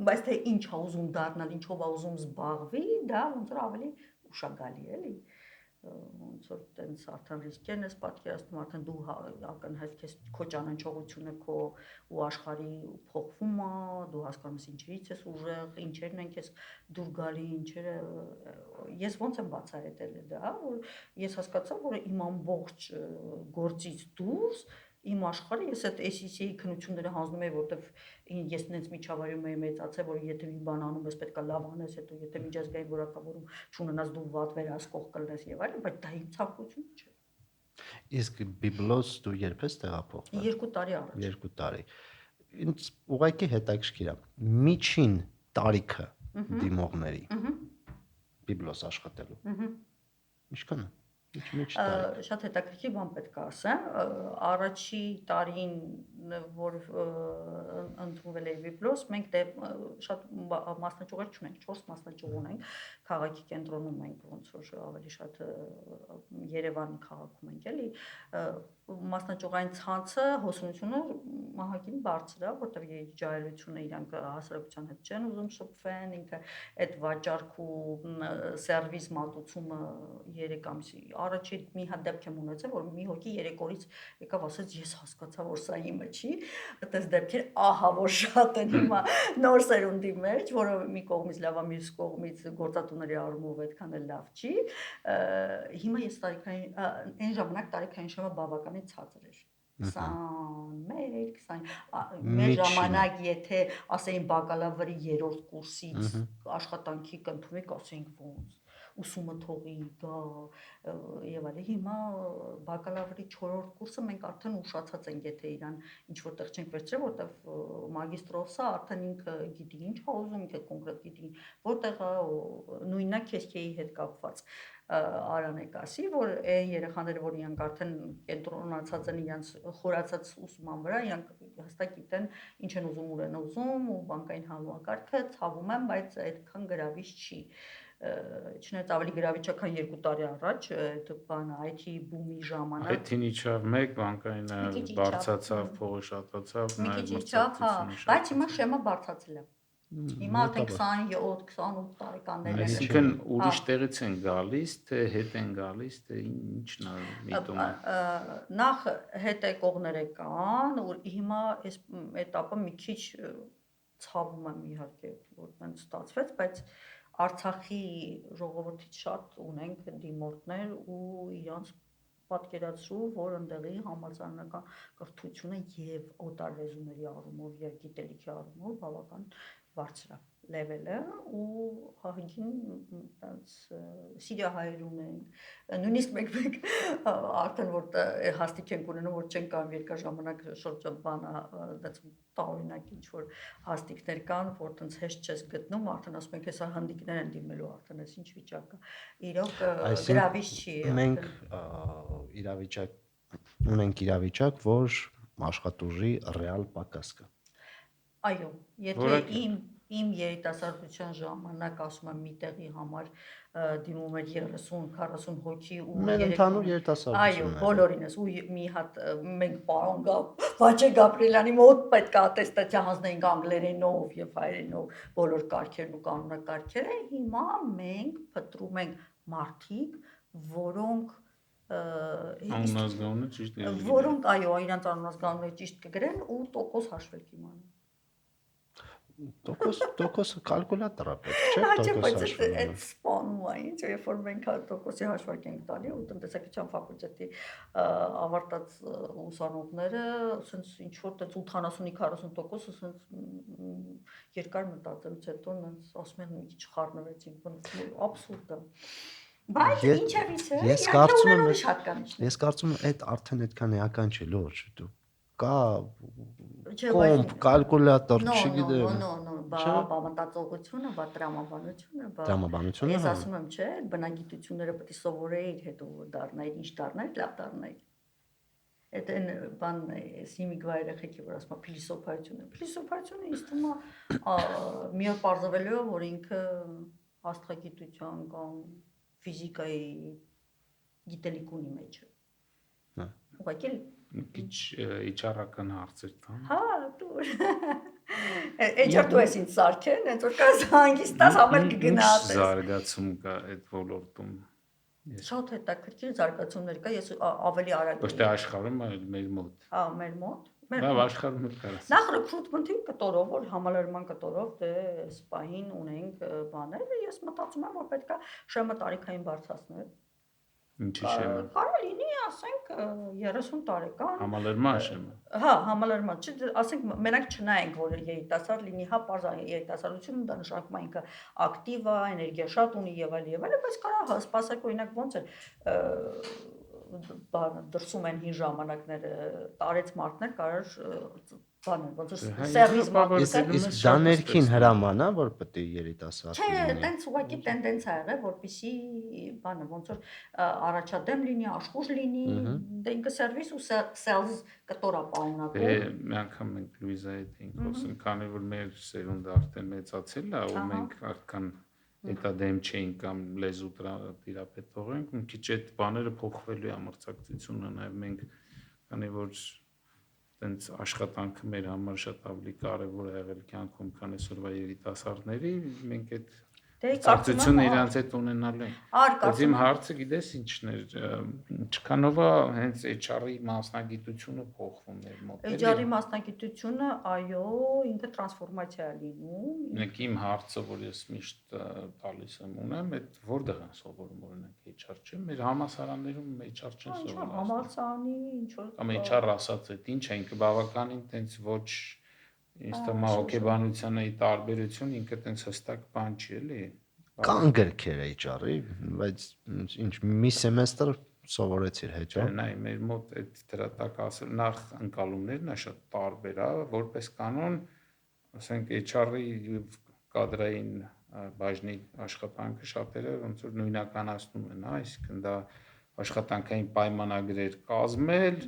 բայց թե ինչ է ուզում դառնալ, ինչով է ուզում զբաղվի, դա ոնց որ ավելի ուշագալի է, էլի։ Ոնց որ տենց արդեն ռիսկերն ես պատկերացնում, արդեն դու ակնհայտ քեզ քո ճանաչողությունը քո ու աշխարհի փոխվում է, դու հասկանում ես ինչերից ես ուժեղ, ինչերն են քեզ դուր գալի, ինչերը ես ոնց եմ բացահայտել դա, որ ես հասկացա, որ իմ ամբողջ գործից դուրս իմ աշխարհը ես այդ SEC-ի քննությունները հանձնում եմ, որովհետև ես նենց միջավայրում եմ մեծացել, որ եթե մի բան անում ես, պետք է լավ անես, հետո եթե միջազգային որակավորում չունենաս, դու վատ վերահսկող կլինես եւ այլն, բայց դա իմ ցանկությունը չէ։ Իսկ Բիբլոս դու երբ ես տեղափոխվել։ 2 տարի առաջ։ 2 տարի։ Ինձ ուղղակի հետաքրքիր է միջին տարիքը դիմողների Բիբլոս աշխատելու։ Ինչքան է։ Շատ հետաքրքիր բան պետք է ասեմ, առաջի տարին, որ ընդունվել էի Բիբլոս, մենք դե շատ մասնաճյուղեր չունենք, 4 մասնաճյուղ ունենք, քաղաքի կենտրոնում ենք, ոնց որ ավելի շատ Երևանի քաղաքում ենք, էլի, մասնաճյուղային ցանցը հոսունությունը մահագին բարձր է, որտեղ ջահելությունը իրանք հասարակության հետ չեն ուզում շփվեն, ինքը այդ վաճառք ու սերվիս մատուցումը 3 ամսի առաջի մի հատ դեպք եմ ունեցել, որ մի հոգի 3 օրից եկավ ասեց ես հասկացա, որ սա իմը չի, այդպես դեպքեր ահա որ շատ են հիմա նոր սերունդի մեջ, որը մի կողմից լավ է, մյուս կողմից գործատուների առումով այդքան էլ լավ չի։ Հիմա ես տարիքային այն ժամանակ տարիքային շեմը բավականին ցածր էր։ 21, 20 մեր ժամանակ եթե ասեին բակալավրի 3-րդ կուրսից աշխատանքի կընդունվի, ասեինք ոնց ուսումը թողի գա եւ այլն։ Հիմա բակալավրի 4-րդ կուրսը մենք արդեն ուշացած ենք, եթե իրան ինչ որտեղ չենք վերցրել, որտեղ մագիստրոսը արդեն ինքը գիտի ինչ է ուզում, ինքը կոնկրետ գիտի որտեղ նույնն է քեքի հետ կապված Արանեկ ասի, որ այն երեխաները, որ իրանք արդեն կենտրոնացած են իրանք խորացած ուսման վրա, իրանք հստակ գիտեն ինչ են ուզում, ուր են ուզում ու բանկային համակարգը ցավում են, բայց այդքան գրավիչ չի։ Չնայած ավելի գրավիչ է, քան 2 տարի առաջ, այդ բանը IT բումի ժամանակ։ IT-ն իջավ, մեկ բանկայինը բարձրացավ, փողը շատացավ, նայած մրցակցությունը, բայց հիմա շեմը բարձրացել է։ Հիմա արդեն 27-28 տարեկաններ են։ Այսինքն ուրիշ տեղից են գալիս, թե հետ են գալիս, թե ինչն է միտումը։ Նախ հետեկողները կան, ու հիմա այս этаպը մի քիչ ցավում եմ իհարկե, որ տենց ստացվեց, բայց Արցախի ժողովրդից շատ ունենք դիմորդներ ու իրանց պատկերացրու, որ ընդեղի համալսարանական կրթությունը եւ օտար լեզուների առումով եւ գիտելիքի առումով բավական բարձր է։ level-ը ու հահին այնց սիրահայր ունենք նույնիսկ մենք արդեն որ հաստիկ ենք ունենում որ չենք կարող երկար ժամանակ շրջաբանը դից տարօրինակ ինչ որ հաստիկներ կան որ տենց հեշտ չես գտնում արդեն ասում ենք հեսա հանդիկներ են դիմելու արդեն այս ինչ վիճակը իրոք գրավիչ չի մենք ունենք իրավիճակ որ աշխատուժի ռեալ պակաս կա այո եթե իմ երիտասարդության ժամանակ ասում եմ մի տեղի համար դիմում էր 30-40 հոգի ու մեր ընդհանուր երիտասարդություն այո բոլորինս ու մի հատ մենք պարոն Վաչե Գաբրիելյանի մոտ պետք է ատեստացիա հանձնեինք անգլերենով եւ հայերենով բոլոր կարգերն ու կանոնակարգերը հիմա մենք փտրում ենք մարդիկ որոնք անունազգանունը ճիշտ որոնք այո իրանց անունազգանունները ճիշտ կգրեն ու տոկոս հաշվել կիմանան տոկոսը կալկուլատոր է պետք չէ տոկոս հաշվելը այդ սպանում է ինչ երբ որ մենք տոկոսի հաշվարկ ենք տալի ու տնտեսագիտության ֆակուլտետի ավարտած ուսանողները ասենց ինչ որ տենց 80-40% ասենց երկար մտածելուց հետո նենց ասում են մի քիչ խառնվեցինք աբսուրդ է բայց ինչևից է ես կարծում եմ այդ արդեն այդքան էական չէ լուրջ դու կա կոմպ կալկուլատոր չգիտեմ բա մտածողությունը բա տրամաբանությունը ես ասում եմ չէ բնագիտությունները պետք է սովորեիր հետո դառնայր ինչ դառնայր լավ դառնայր այդ այն բանն է սիմիգվա երեխեքի որ ասում է փիլիսոփայությունը ինձ թվում է մի օր պարզվելու է որ ինքը աստղագիտության կամ ֆիզիկայի գիտելիք ունի մեջը ուղղակի քիչ իջարական հարցեր կան հա դուր Էջար դու ես ինձ սարքեն հենց որ կաս հանգիստաս ամեն կգնաս զարգացում կա այդ ոլորտում շատ հետաքրքիր զարգացումներ կա ես ավելի արագ ոչ թե աշխարհում այլ մեր մոտ հա մեր մոտ լավ աշխարհում էլ կա նախ ռեկրուտմենթի կտորով որ համալրման կտորով դե սպահին ունենք բաներ ես մտածում եմ որ պետքա շեմը տարիքային բարձրացնել ինչի շեմը կարող լինի ասենք 30 տարեկան համալրման շեմը հա համալրման ասենք մենակ չնայենք որ երիտասարդ լինի հա պարզ երիտասարդությունը դա նշանակում է ինքը ակտիվ է էներգիա շատ ունի եւ այլ բայց կարող սպասեք օրինակ ոնց է դրսում են հին ժամանակները տարեց մարդներ կարող բանը ոնց է սերվիս մարդիկ իսկ դա ներքին հրաման է որ պետք է երիտասարդ լինի չէ տենց ուղղակի տենդենսա եղել որպեսի բանը ոնց որ առաջադեմ լինի աշխուժ լինի դե ինքը սերվիս ու սելզ կտորա պարունակում դե մի անգամ մենք Լուիզայի հետ էինք խոսում քանի որ մեր սերունդը արդեն մեծացել է ու մենք արդեն Դա դեմ չէինք կամ լեզու տիրապետող ենք, մի քիչ այդ բաները փոխվելու է ամրցակցությունը, նաև մենք քանի որ տենց աշխատանքը մեր համար շատ ավելի կարևոր է եղել կյանքում, քան այսօրվա երիտասարդների, մենք այդ Ծաղկությունը իրանց հետ ունենալու են։ Բայց իմ հարցը գիտես ինչն էր, ինչքանով է հենց HR-ի մասնագիտությունը փոխվում մեր մոտ։ HR-ի մասնագիտությունը, այո, ինքը տրանսֆորմացիա է լինում։ Մենք իմ հարցը, որ ես միշտ տալիս եմ ունեմ, այդ որտեղ են սովորում օրինակ HR չէ՞, մեր համալսարաններում HR չեն սովորում։ Համալսարանի ինչ որ կամ HR ասած այդ ինչ է, ինքը բավականին տենց ոչ Ինձ թվում է հոգեբանության էի տարբերություն ինքը տենց հստակ բան չի էլի կան գրքեր HR-ի բայց ինչ մի սեմեստր սովորեցիր HR նայ մեր մոտ այդ դրա տակ ասել նախ ընկալումներն է շատ տարբեր է որպես կանոն ասենք HR-ի կադրային բաժնի աշխատանքը շատերը ոնց որ նույնականացնում են այսինքն դա աշխատանքային պայմանագրեր կազմել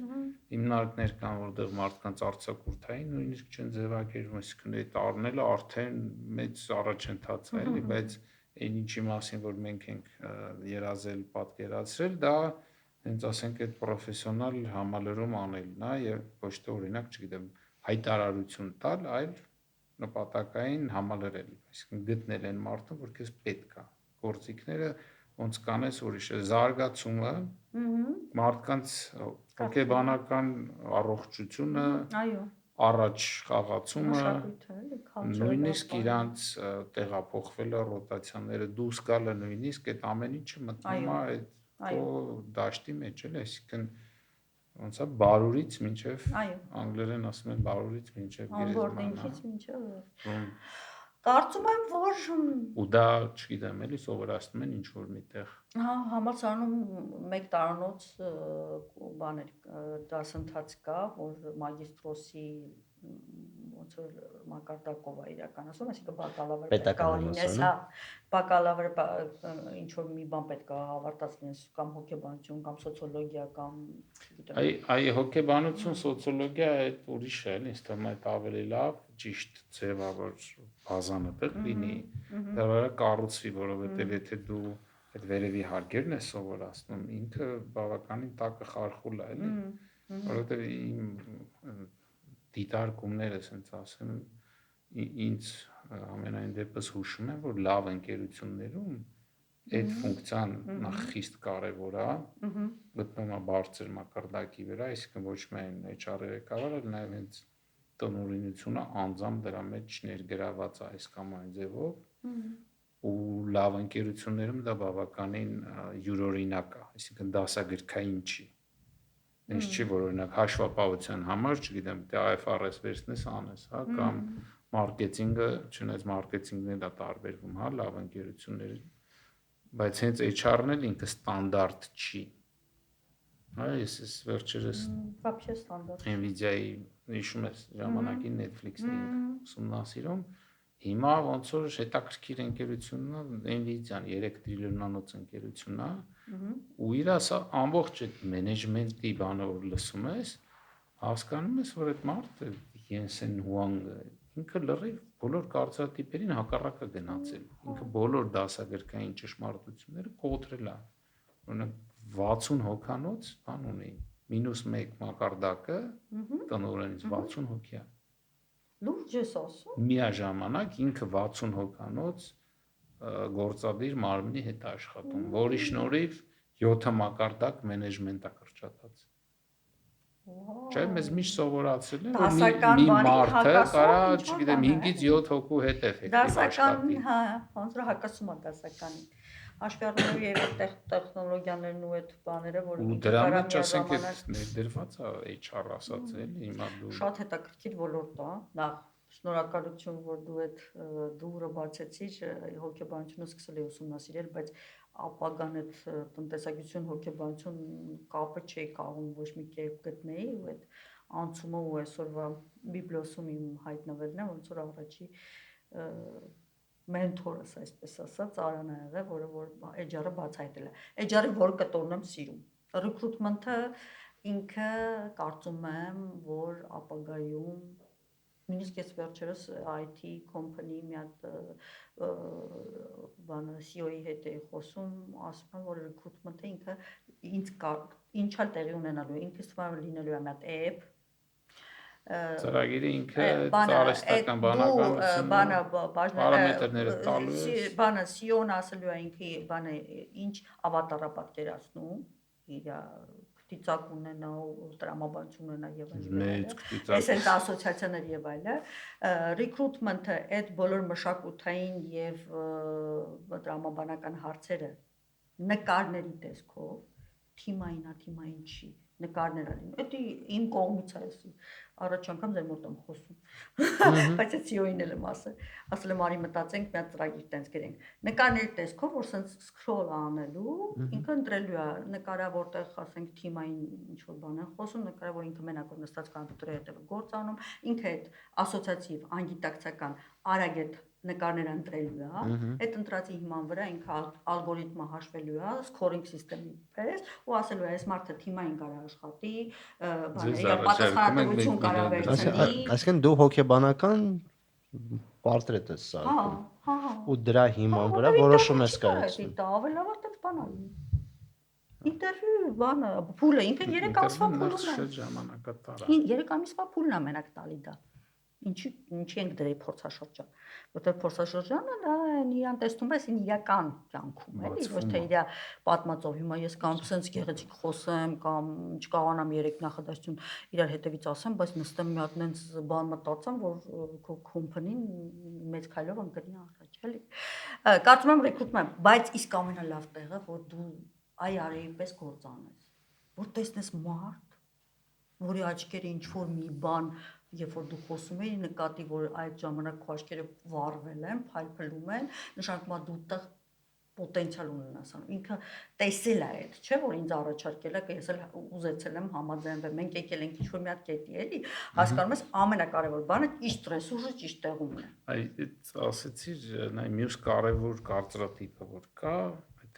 հիմնարկներ կան որտեղ մարդկանց արձակուրդային նույնիսկ չեն ձևակերպում այսինքն այդ առնելը արդեն մեծ առաջընթաց է էլի բայց այն ինչի մասին որ մենք ենք երազել պատկերացրել դա հենց ասենք այդ պրոֆեսիոնալ համալրում անելն է եւ ոչ թե օրինակ չգիտեմ հայտարարություն տալ այլ նպատակային համալրել այսինքն գտնել են մարդուն որ քեզ պետք է գործիքները ոնց կանես ուրիշ է զարգացումը մարդկանց հոգեբանական առողջությունը այո առաջ խաղացումը նույնիսկ իրանց տեղափոխվելը ռոտացիաները դուրս գալը նույնիսկ այդ ամեն ինչը մտնում է այդ դաշտի մեջ էլ այսինքն ոնց է բարուրից մինչև անգլերեն ասում են բարուրից մինչև onboarding-ից մինչև Կարծում եմ, որ ու դա, չգիտեմ, էլի սովորացնում են ինչ որ միտեղ։ համալսարանում 1 տարանոց բաներ դասընթաց կա, որ մագիստրոսի ոնց որ մակարդակով է իրականացում, այսինքն բակալավր պետք է ունենաս, հա, բակալավր ինչ որ մի բան պետք է ավարտած լինես, կամ հոգեբանություն, կամ սոցիոլոգիա, կամ գիտեմ։ Այ հոգեբանություն, սոցիոլոգիա այդ ուրիշ է, ինձ թվում է այդ ավելի լավ, ճիշտ ձևավոր բազանը տեղ լինի, դա վրա կառուցվի, որովհետև եթե դու այդ վերևի հարկերն ես սովորացնում, ինքը բավականին տակը խարխուլ է, էլի, որովհետև իմ դիտարկումները, ասենց ասեմ, ինձ ամենայն դեպս հուշում եմ, որ լավ ընկերություններում այդ ֆունկցիան նախ խիստ կարևոր է, գտնում է բարձր մակարդակի վրա, այսինքն ոչ միայն HR ղեկավարը, այլ նաև հենց տնօրինությունը անձամբ դրա մեջ ներգրաված է այս կամ այն ձևով, ու լավ ընկերություններում դա բավականին յուրօրինակ է, այսինքն դասագրքային չի։ Ինչ չի, որ օրինակ հաշվապահության համար, չգիտեմ, դե IFRS վերցնես անես, հա, կամ մարքեթինգը, չնայած մարքեթինգն էլ է տարբերվում, հա, լավ ընկերությունների, բայց հենց HR-ն էլ ինքը ստանդարտ չի։ Հա, ես վերջերս вообще ստանդարտ։ Nvidia-ի հիշում ես ժամանակին Netflix-ն ուսումնասիրում, հիմա ոնց որ հետաքրքիր ընկերությունն է Nvidia-ն 3 տրիլիոնանոց ընկերությունն է, ու իր ասա ամբողջ այդ մենեջմենտի բանը որ լսում ես, հասկանում ես, որ այդ մարդը Յենսեն Հուանգը ինքը լրիվ բոլոր կարծրատիպերին հակառակը գնացել։ Ինքը բոլոր դասագրքային ճշմարտությունները կոտրել է։ Օրինակ 60 հոգանոց բան ունի, -1 մակարդակը տնօրենից 60 հոգի է։ Լուրջ ես ասում։ Միաժամանակ ինքը 60 հոգանոց գործադիր մարմնի հետ աշխատում, որի շնորհիվ 7 մակարդակ մենեջմենտ է կրճատած։ Չէ, մեզ միշտ սովորացել են, որ մի մարդը կարա, չգիտեմ, 5-ից 7 հոգու հետ էֆեկտիվ աշխատի։ Դասական, հա, ոնց որ հակասում է դասականին։ Հաշվի առնելով եւ այդ տեխնոլոգիաներն ու այդ բաները, որ ու դրա մեջ ասենք այդ ներդրված է HR ասած էլի, հիմա դու շատ հետաքրքիր ոլորտ է, նախ շնորհակալություն, որ դու այդ դուրը բացեցիր, հոգեբանությունը սկսել էի ուսումնասիրել, բայց ապագան այդ տնտեսագիտություն, հոգեբանություն կապը չէի կարող ոչ մի կերպ գտնեի, ու այդ անցումը ու այսօրվա բիբլիոսում իմ հայտնվելն է, ոնց որ առաջի մենթորս, այսպես ասած, Արան ա եղել, որը որ HR-ը բացահայտել է։ HR-ը որ կտորն եմ սիրում։ Recruitment-ը ինքը կարծում եմ, որ ապագայում նույնիսկ ես վերջերս IT company մի հատ բանը CEO-ի հետ էի խոսում, ասում եմ, որ recruitment-ը ինքը ինչ էլ տեղի ունենալու է, ինքը ստվար լինելու է մի հատ app, ծրագիրը ինքը ծառայստական բանականությունը պարամետրները տալու է, բանը CEO-ն ասելու է ինքը բանը ինչ ավատարա պատկերացնում, իր քտիծակ ունենա ու տրամաբանություն ունենա եւ այլն։ Այս այդ ասոցիացիաներ եւ այլը, recruitment-ը այդ բոլոր մշակութային եւ տրամաբանական հարցերը նկարների տեսքով թիմային չի, նկարներ ալին։ Դա իմ կողմից է էսի։ Առաջ անգամ ձեր մոտ եմ խոսում։ Բայց այդ CEO-ին էլ եմ ասել եմ արի մտածենք մի հատ ծրագիր տենց գրենք։ Նկարների տեսքով, որ սենց scroll անելու, ինքը ընտրելու է նկարա, որտեղ ասենք թիմային ինչ որ բան են խոսում, նկարա, որ ինքը մենակ նստած կոմպյուտերի հետ գործ անում, ինքը այդ ասոցիատիվ, անգիտակցական արագ այդ նկարները ընտրելու է, այդ ընտրածի հիման վրա ինքը ալգորիթմը հաշվելու է, scoring system-ի պես, ու ասելու է, այս մարդը թիմային կարա աշխատի, բաների պատասխանատվություն կարա վերցնի։ Այսինքն դու հոգեբանական պորտրետ ես սարքում։ Ու դրա հիման վրա որոշում ես կայացնում։ Դա ավելի լավ է տենց բան է։ Ինտերվյու բանը, փուլը, ինքը 3 ամսվա փուլն է։ Շատ ժամանակատար է։ 3 ամսվա փուլն է մենակ տալի դա։ Ինչի ենք դրի փորձաշրջան, որտեղ փորձաշրջանը դա իրան տեսնում ես իրական կյանքում, էլի, ոչ թե իր պատմածով։ Հիմա ես կամ sense գեղեցիկ խոսեմ, կամ չկարողանամ 3 նախադասություն իրար հետևից ասեմ, բայց նստեմ մի հատ նենց բան մտածեմ, որ քո կոմպանին մեծ քայլով ընկնի առաջ, էլի։ Կարծում եմ recruitment, բայց իսկ ամենալավ տեղը, որ դու այ արեի պես գործ անես, որ տեսնես մարդ, որի աչքերը ինչ որ մի բան երբ որ դու խոսում ես, նկատի որ այդ ժամանակ քո աչքերը վառվել են, փայլփլում են, նշանակում է դու տեղ պոտենցիալ ունենաս, ինքը տեսել է այդ, չէ՞ որ ինձ առաջարկել է, ես էլ ուզեցել եմ համաձայնվել, մենք եկել ենք ինչ-որ մի հատ կետի, էլի, հասկանում ես, ամենակարևոր բանը ճիշտ ռեսուրսը ճիշտ տեղումն է։ Այդ ասեցիր, նայ մյուս կարևոր կարծրատիպը որ կա,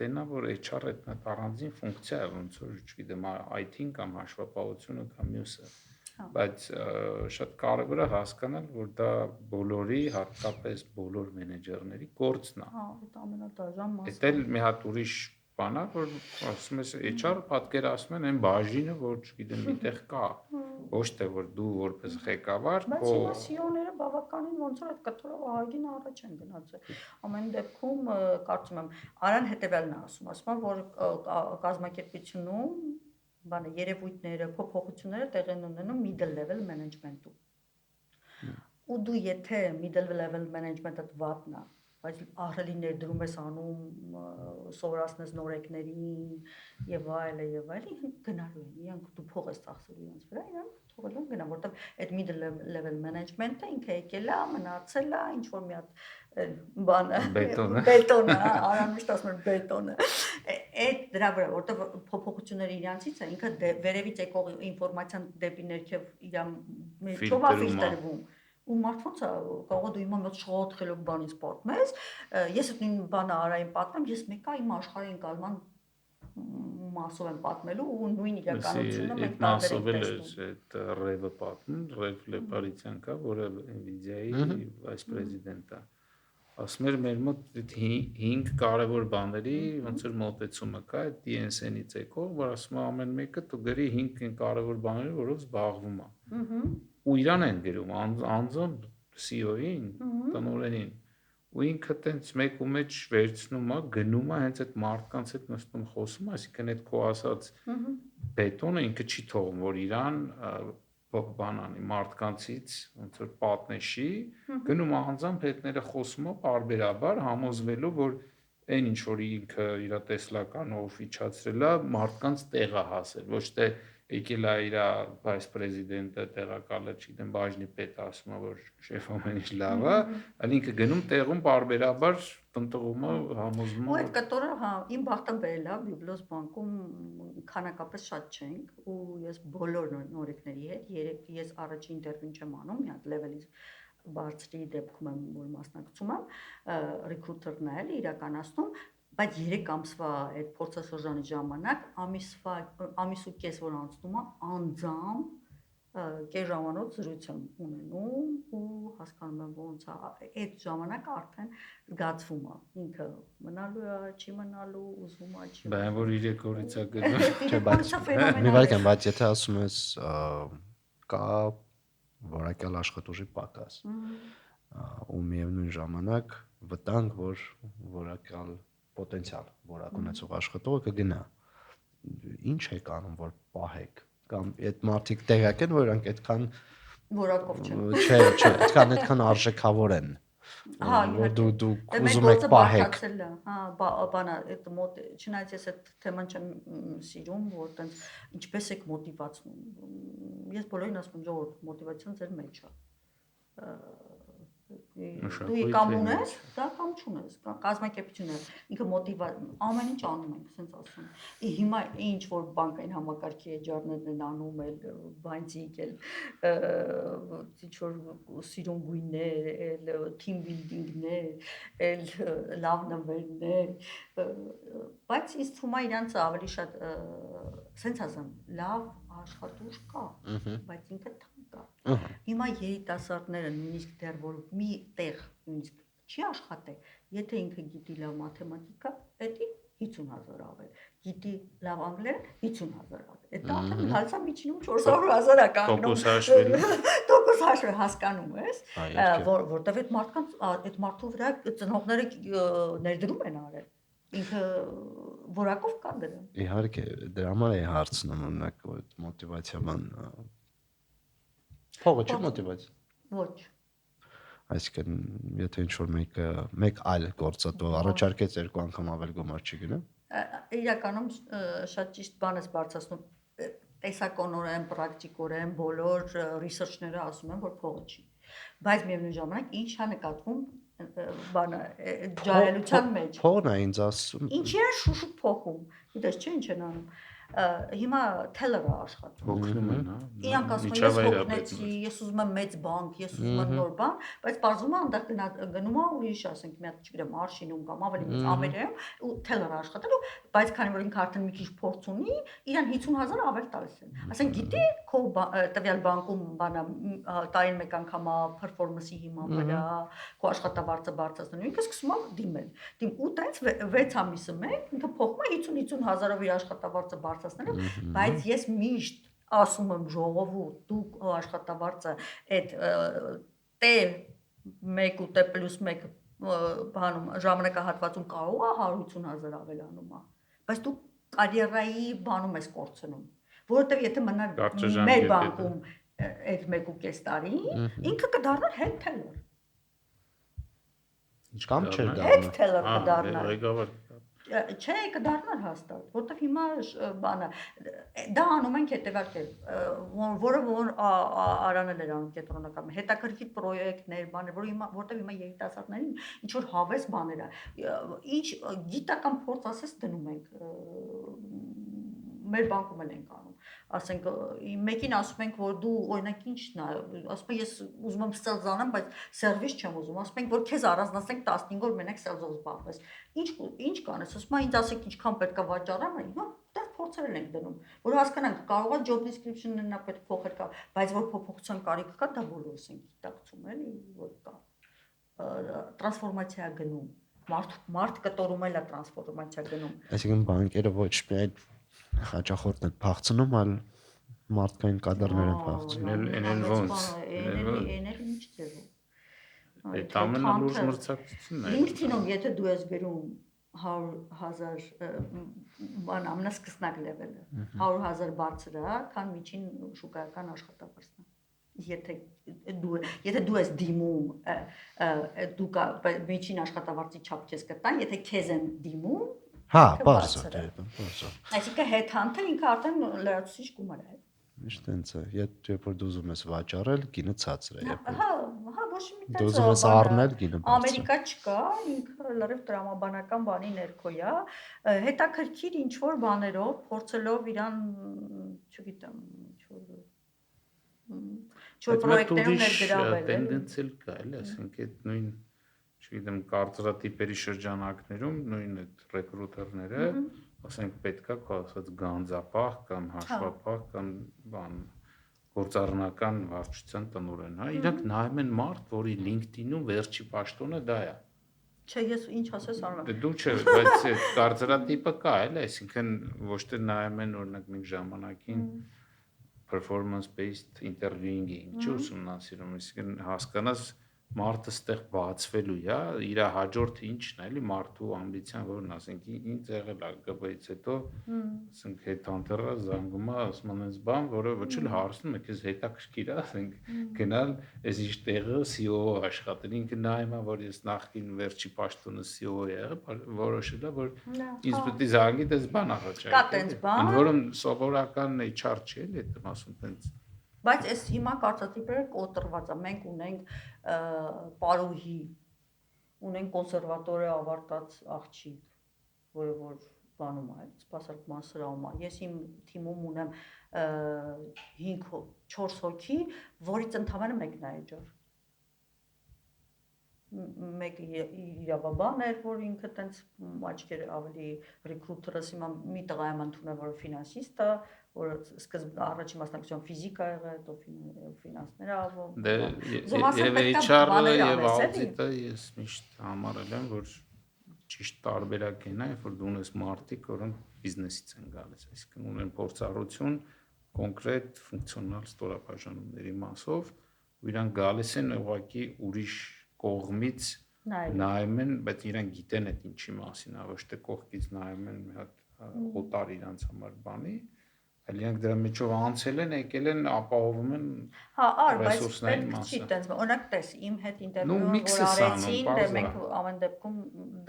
դենա որ HR-ը այդ առանձին ֆունկցիա է, ոնց որ չգիտեմ, IT-ն կամ հաշվապահությունը կամ մյուսը, բայց շատ կարևոր է հասկանալ, որ դա բոլորի, հատկապես բոլոր մենեջերների գործն է։ Հա, դա ամենադաժան մասն է։ Դա էլ մի հատ ուրիշ բան է, որ ասում ես HR-ը պատկերացնում են այն բաժինը, որ չգիտեմ, միտեղ կա, ոչ թե որ դու որպես ղեկավար, բայց հիմա CEO-ները բավականին ոնց որ այդ կտորով ահագին առաջ են գնացել։ Ամեն դեպքում կարծում եմ, Արան հետևյալն է ասում, որ կազմակերպությունում բանը երևույթները, փոփոխությունները տեղի են ունենում middle level management-ում։ Ու դու եթե middle level management-ը վատն է, բայց ահռելի ներդրում ես անում, սովորացնես նորեկներին եւ այլն, գնալու են, իրանք դու փող ես ծախսելու իրենց վրա, իրանք թողելու են գնա, որտեղ այդ middle level management-ը ինքը եկել է, մնացել է, ինչ որ մի հատ բանը բետոնը, Արան միշտ ասում էր բետոնը։ Այդ դրա վրա, որտեղ փոփոխությունները իրանցից է, ինքը վերևից եկող ինֆորմացիան դեպի ներքև իրան մեջով ֆիլտրվում։ Ու մարդոնց կարող դու հիմա մոտ շատ խելոք բանից պատմես, ես այդ նույն բանը Արային պատմեմ, ես մեկա իմ աշխարհի ընկալման մասով եմ պատմելու ու նույն իրականությունը մենք տարբեր ենք տեսնում։ Այդ Ռևը պատմում, Ռև Լեպարիցյան կա, որը Nvidia-ի վայս պրեզիդենտ է։ Ասում էր մեր մոտ 5 կարևոր բաների ոնց որ մոտեցումը կա, այդ DNS-ից եկող, որ ասում է ամեն մեկը դու գրի 5 կարևոր բաները, որով զբաղվում է։ Ու իրան են գրում անձամբ CEO-ին, տնօրենին։ Ու ինքը տենց մեկ ու մեջ վերցնում է, գնում է հենց այդ մարդկանց հետ նստում խոսում, այսինքն այդ քո ասած բետոնը ինքը չի թողում, որ իրան բան անի մարդկանցից ոնց որ պատնեշի, գնում անձամբ հետները խոսում է բարբերաբար համոզվելու, որ այն ինչ որ ինքը իր տեսլականով իջացրել է, մարդկանց տեղ է հասել, ոչ թե եկել է իր վայս պրեզիդենտը տեղակալը, չգիտեմ, բաժնի պետը ասում է, որ շեֆ ամեն ինչ լավ է, այլ ինքը գնում տեղում բարբերաբար տնտղում է, համոզվում է։ Ու այդ կտորը, հա, իմ բախտը բերել է Բիբլոս բանկում քանակապես շատ չենք, ու ես բոլոր նորեկների հետ ես առաջին ինտերվյուն չեմ անում, մի հատ լեվելից բարձրի դեպքում եմ, որ մասնակցում եմ, ռեկրուտերն է իրականացնում, բայց 3 ամսվա այդ փորձաշրջանի ժամանակ ամիս ու կես որ անցնում է անձամբ կես ժամանոց զրույց եմ ունենում ու հասկանում եմ ոնց է այդ ժամանակ արդեն զգացվում է ինքը մնալու է չի մնալու ուզում է չի բան որ 3 օրից է գնում չէ բայց մի վարքան բայց եթե ասում ես կա որակյալ աշխատուժի պակաս ու միևնույն ժամանակ վտանգ որ որակյալ պոտենցիալ որակ ունեցող աշխատողը կգնա ինչ եք անում որ պահեք կամ այդ մարդիկ տեղյակ են որ իրանք այդքան որակով չեն չէ այդքան արժեքավոր են որ դու ուզում եք պահեք հա բանա այդ մոտ չնայած ես այդ թեման չեմ սիրում որ տենց ինչպես եք մոտիվացնում ես բոլորին ասում եմ ժողովուրդ մոտիվացիան ձեր մեջ է դու կամ ունես, դա կամ չունես, կազմակերպությունը ինքը ամեն ինչ անում ենք, ասենց ասում։ Հիմա ինչ որ բանկային համակարգի էջարներն են անում, էլ բանջիկ, էլ ինչ որ սիրուն գույներ, էլ team building-ներ, էլ լավ նվերներ, բայց ինձ թվում է իրանց ավելի շատ, ասենց ասեմ, լավ աշխատուժ կա, բայց ինքը կա։ Հիմա երիտասարդները նույնիսկ դեռ որ մի տեղ նույնիսկ չի աշխատել, եթե ինքը գիտի լավ մաթեմատիկա, դա 50,000 ավել, գիտի լավ անգլերեն 50,000 ավել։ Դա արդեն հալսա միջինում 400,000 է կանգնում։ Տոկոս հաշվի հասկանում ես, որտեվ այդ մարդկանց այդ մարդու վրա ծնողները ներդրում են արել։ Ինքը որակով կա դրան։ Իհարկե, դրա համար է հարցնում օրինակ այդ մոտիվացիա բան Փողը չի մոտիվացիա։ Ոչ։ Այսինքն, եթե ինչ-որ մեկ այլ գործատու առաջարկեց 2 անգամ ավել գումար չի գնա։ Իրականում շատ ճիշտ բան ես բարձրացնում։ տեսականորեն, պրակտիկորեն բոլոր ռիսերչները ասում են, որ փողը չի։ Բայց միևնույն ժամանակ ինչ է նկատվում բանը ջահելության մեջ։ Փողն է ինձ ասում։ Ինչի է շուշուտ փոխում։ Գիտես չէ ինչ են անում։ Հիմա թելերը աշխատում։ Օգնում են, հա։ Իրանք ասում են, ես հոգնեցի, ես ուզում եմ մեծ բանկ, ես ուզում եմ նոր բան, բայց բարձում է այնտեղ գնում է ուրիշ, ասենք, մի հատ, չգիտեմ, Արշինում կամ ավելի մեծ Ամերիկայում ու թելեր աշխատելու, բայց քանի որ ինքը արդեն մի քիչ փորձ ունի, իրան 50,000 ավել տալիս են։ Ասենք, գիտի, քո տվյալ բանկում բանը տարին մեկ անգամ performance-ի հիման վրա, քո աշխատավարձը բարձրացնում, ինքը սկսում է դիմել։ Դիմ ու տենց 6 ամիսը մեկ ինքը փոխում է 50-50,000-ով իր աշխատավարձը բայց ես միշտ ասում եմ ժողովուրդ, դուք աշխատավարձը այդ T1 ու T+1 բանում ժամանակահատվածում կարող է 150,000 ավելանում է, բայց դու կարիերայի բանում ես կորցնում, որովհետև եթե մնար մեր բանկում այդ 1.5 տարի, ինքը կդառնար head teller։ Կամ չէր դառնա։ Head teller կդառնար։ Ղեկավար Չէ, կդառնար հաստատ, որտեղ հիմա բանը դա անում ենք հետևյալ կերպ, որը որ Արանել էր անում կենտրոնական հետաքրքիր պրոյեկտներ, բաներ, որտեղ հիմա երիտասարդներին ինչ որ հավես բաներ է, ինչ գիտական փորձ ասես դնում ենք մեր բանկում ենք անում, ասենք մեկին ասում ենք որ դու օրինակ ինչն է, ասում եմ ես ուզում եմ սելզ անեմ, բայց սերվիս չեմ ուզում, ասում ենք որ քեզ առանձնացնենք 15 օր մենակ սելզով զբաղվես, ինչ կանես, ասում եմ ինձ ասեք ինչքան պետք է վաճառեմ, հիմա դեռ փորձեր ենք դնում, որ հասկանանք կարող է job description-ն նա պետք փոխել կա, բայց որ փոփոխության կարիք կա, դա բոլորս ենք գիտակցում էլի, որ կա տրանսֆորմացիա գնում, մարդ կտորում էլ է տրանսֆորմացիա գնում։ Այսինքն բանկերը ոչ միայն հաճախորդն են փախցնում, այլ մարդկային կադրներ են փախցնում։ Էնել ոնց։ Էնել ինչ ձևով։ Այդ ամենը լուրջ մրցակցությունն է։ LinkedIn-ում եթե դու ես գրում 100,000 բան ամենասկսնակ լեվելը, 100,000 բարձր է, քան միջին շուկայական աշխատավարձն է։ Եթե դու ես դիմում, դու միջին աշխատավարձի չափ քեզ կտան, եթե քեզ են դիմում, հա, բարձր է, բարձր։ Այսինքն headhunter ինքը արդեն լրացուցիչ գումար է։ Միշտ տենց է, երբ որ դու ուզում ես վաճառել, գինը ցածր է, երբ Հա, ոչ մի տենց։ դու ուզում ես առնել, գինը բարձր։ Ամերիկա չկա, ինքը լրիվ տրամաբանական բանի ներքո է, հետաքրքիր ինչ որ բաներով, փորձելով իրան, չգիտեմ, ինչ որ պրոյեկտներում ներգրավել։ Տենդենցիա կա, էլի, ասենք այդ նույն, չգիտեմ, կարծրատիպերի շրջանակներում նույն այդ ռեկրուտերները, ասենք պետքա քո ասած գանձապահ կամ հաշվապահ կամ բան գործառնական վարչության տնօրեն, հա, իրանք նայում են մարդ, որի LinkedIn-ում վերջի պաշտոնը դա է։ Չէ, ես ինչ ասես անում եմ։ Դու չէ, բայց այդ կարծրատիպը կա, էլի, այսինքն ոչ թե նայում են օրինակ մենք ժամանակին performance based interviewing-ing, ինչ ուսումնասիրում, այսինքն հասկանաս մարդը ստեղ բացվելու է, իր հաջորդը ինչն է, էլի մարդու ամբիցիան, որն ասենք ինձ եղել է ԿԲ-ից հետո, ասենք headhunter-ը զանգում է, ասում են այս բան, որը ոչ էլ հարցնում է, քեզ հետաքրքիր է, ասենք գնալ, այս ինչ տեղը CEO աշխատել, ինքը նայում է, որ ես նախկին վերջի պաշտոնը CEO եղել, որոշել է, որ ինձ պետք է զանգի դες բան առաջարկի։ Կա տենց բան։ Ընդ որում սովորական HR չի, էլի, այդպես ասում տենց։ Բայց այս հիմա կարծրատիպերը կոտրված է։ Մենք ունենք պարուհի, ունենք կոնսերվատորը ավարտած աղջիկ, որը որ բանում է, սպասարկման սրահում է։ Ես իմ թիմում ունեմ 5-4 հոգի, որից ընդհանրապես մեկն է HR։ Մեկը իրավաբան էր, որ ինքը տենց աչքերը ավելի ռեկրուտերս հիմա մի տղա եմ ընդունել, որը ֆինանսիստ է, որը սկզբ առաջին մասնակցության ֆիզիկա եղել, հետո ֆինանսներ ավ։ Եվ HR-ը եւ աուդիտը ես միշտ համարել եմ, որ ճիշտ տարբերակ են, այ որ դու ունես մարդիկ, որոնք բիզնեսից են գալիս, այսինքն ունեն փորձառություն կոնկրետ ֆունկցիոնալ ստորաբաժանումների մասով, ու իրանք գալիս են ուղղակի ուրիշ կողմից նայում են, բայց իրանք գիտեն այդ ինչի մասին, ոչ թե կողքից նայում են մի հատ օտար իրանց համար բանի, Իրանք դրա միջով անցել են, եկել են, ապահովում են Հա, բայց ռեսուրսների պետք չի մասը։ տենց, օրինակ տես, իմ հետ Ну, ինտերվյուը միքսը որ սա, արեցին, պարզ է։ մենք ամեն դեպքում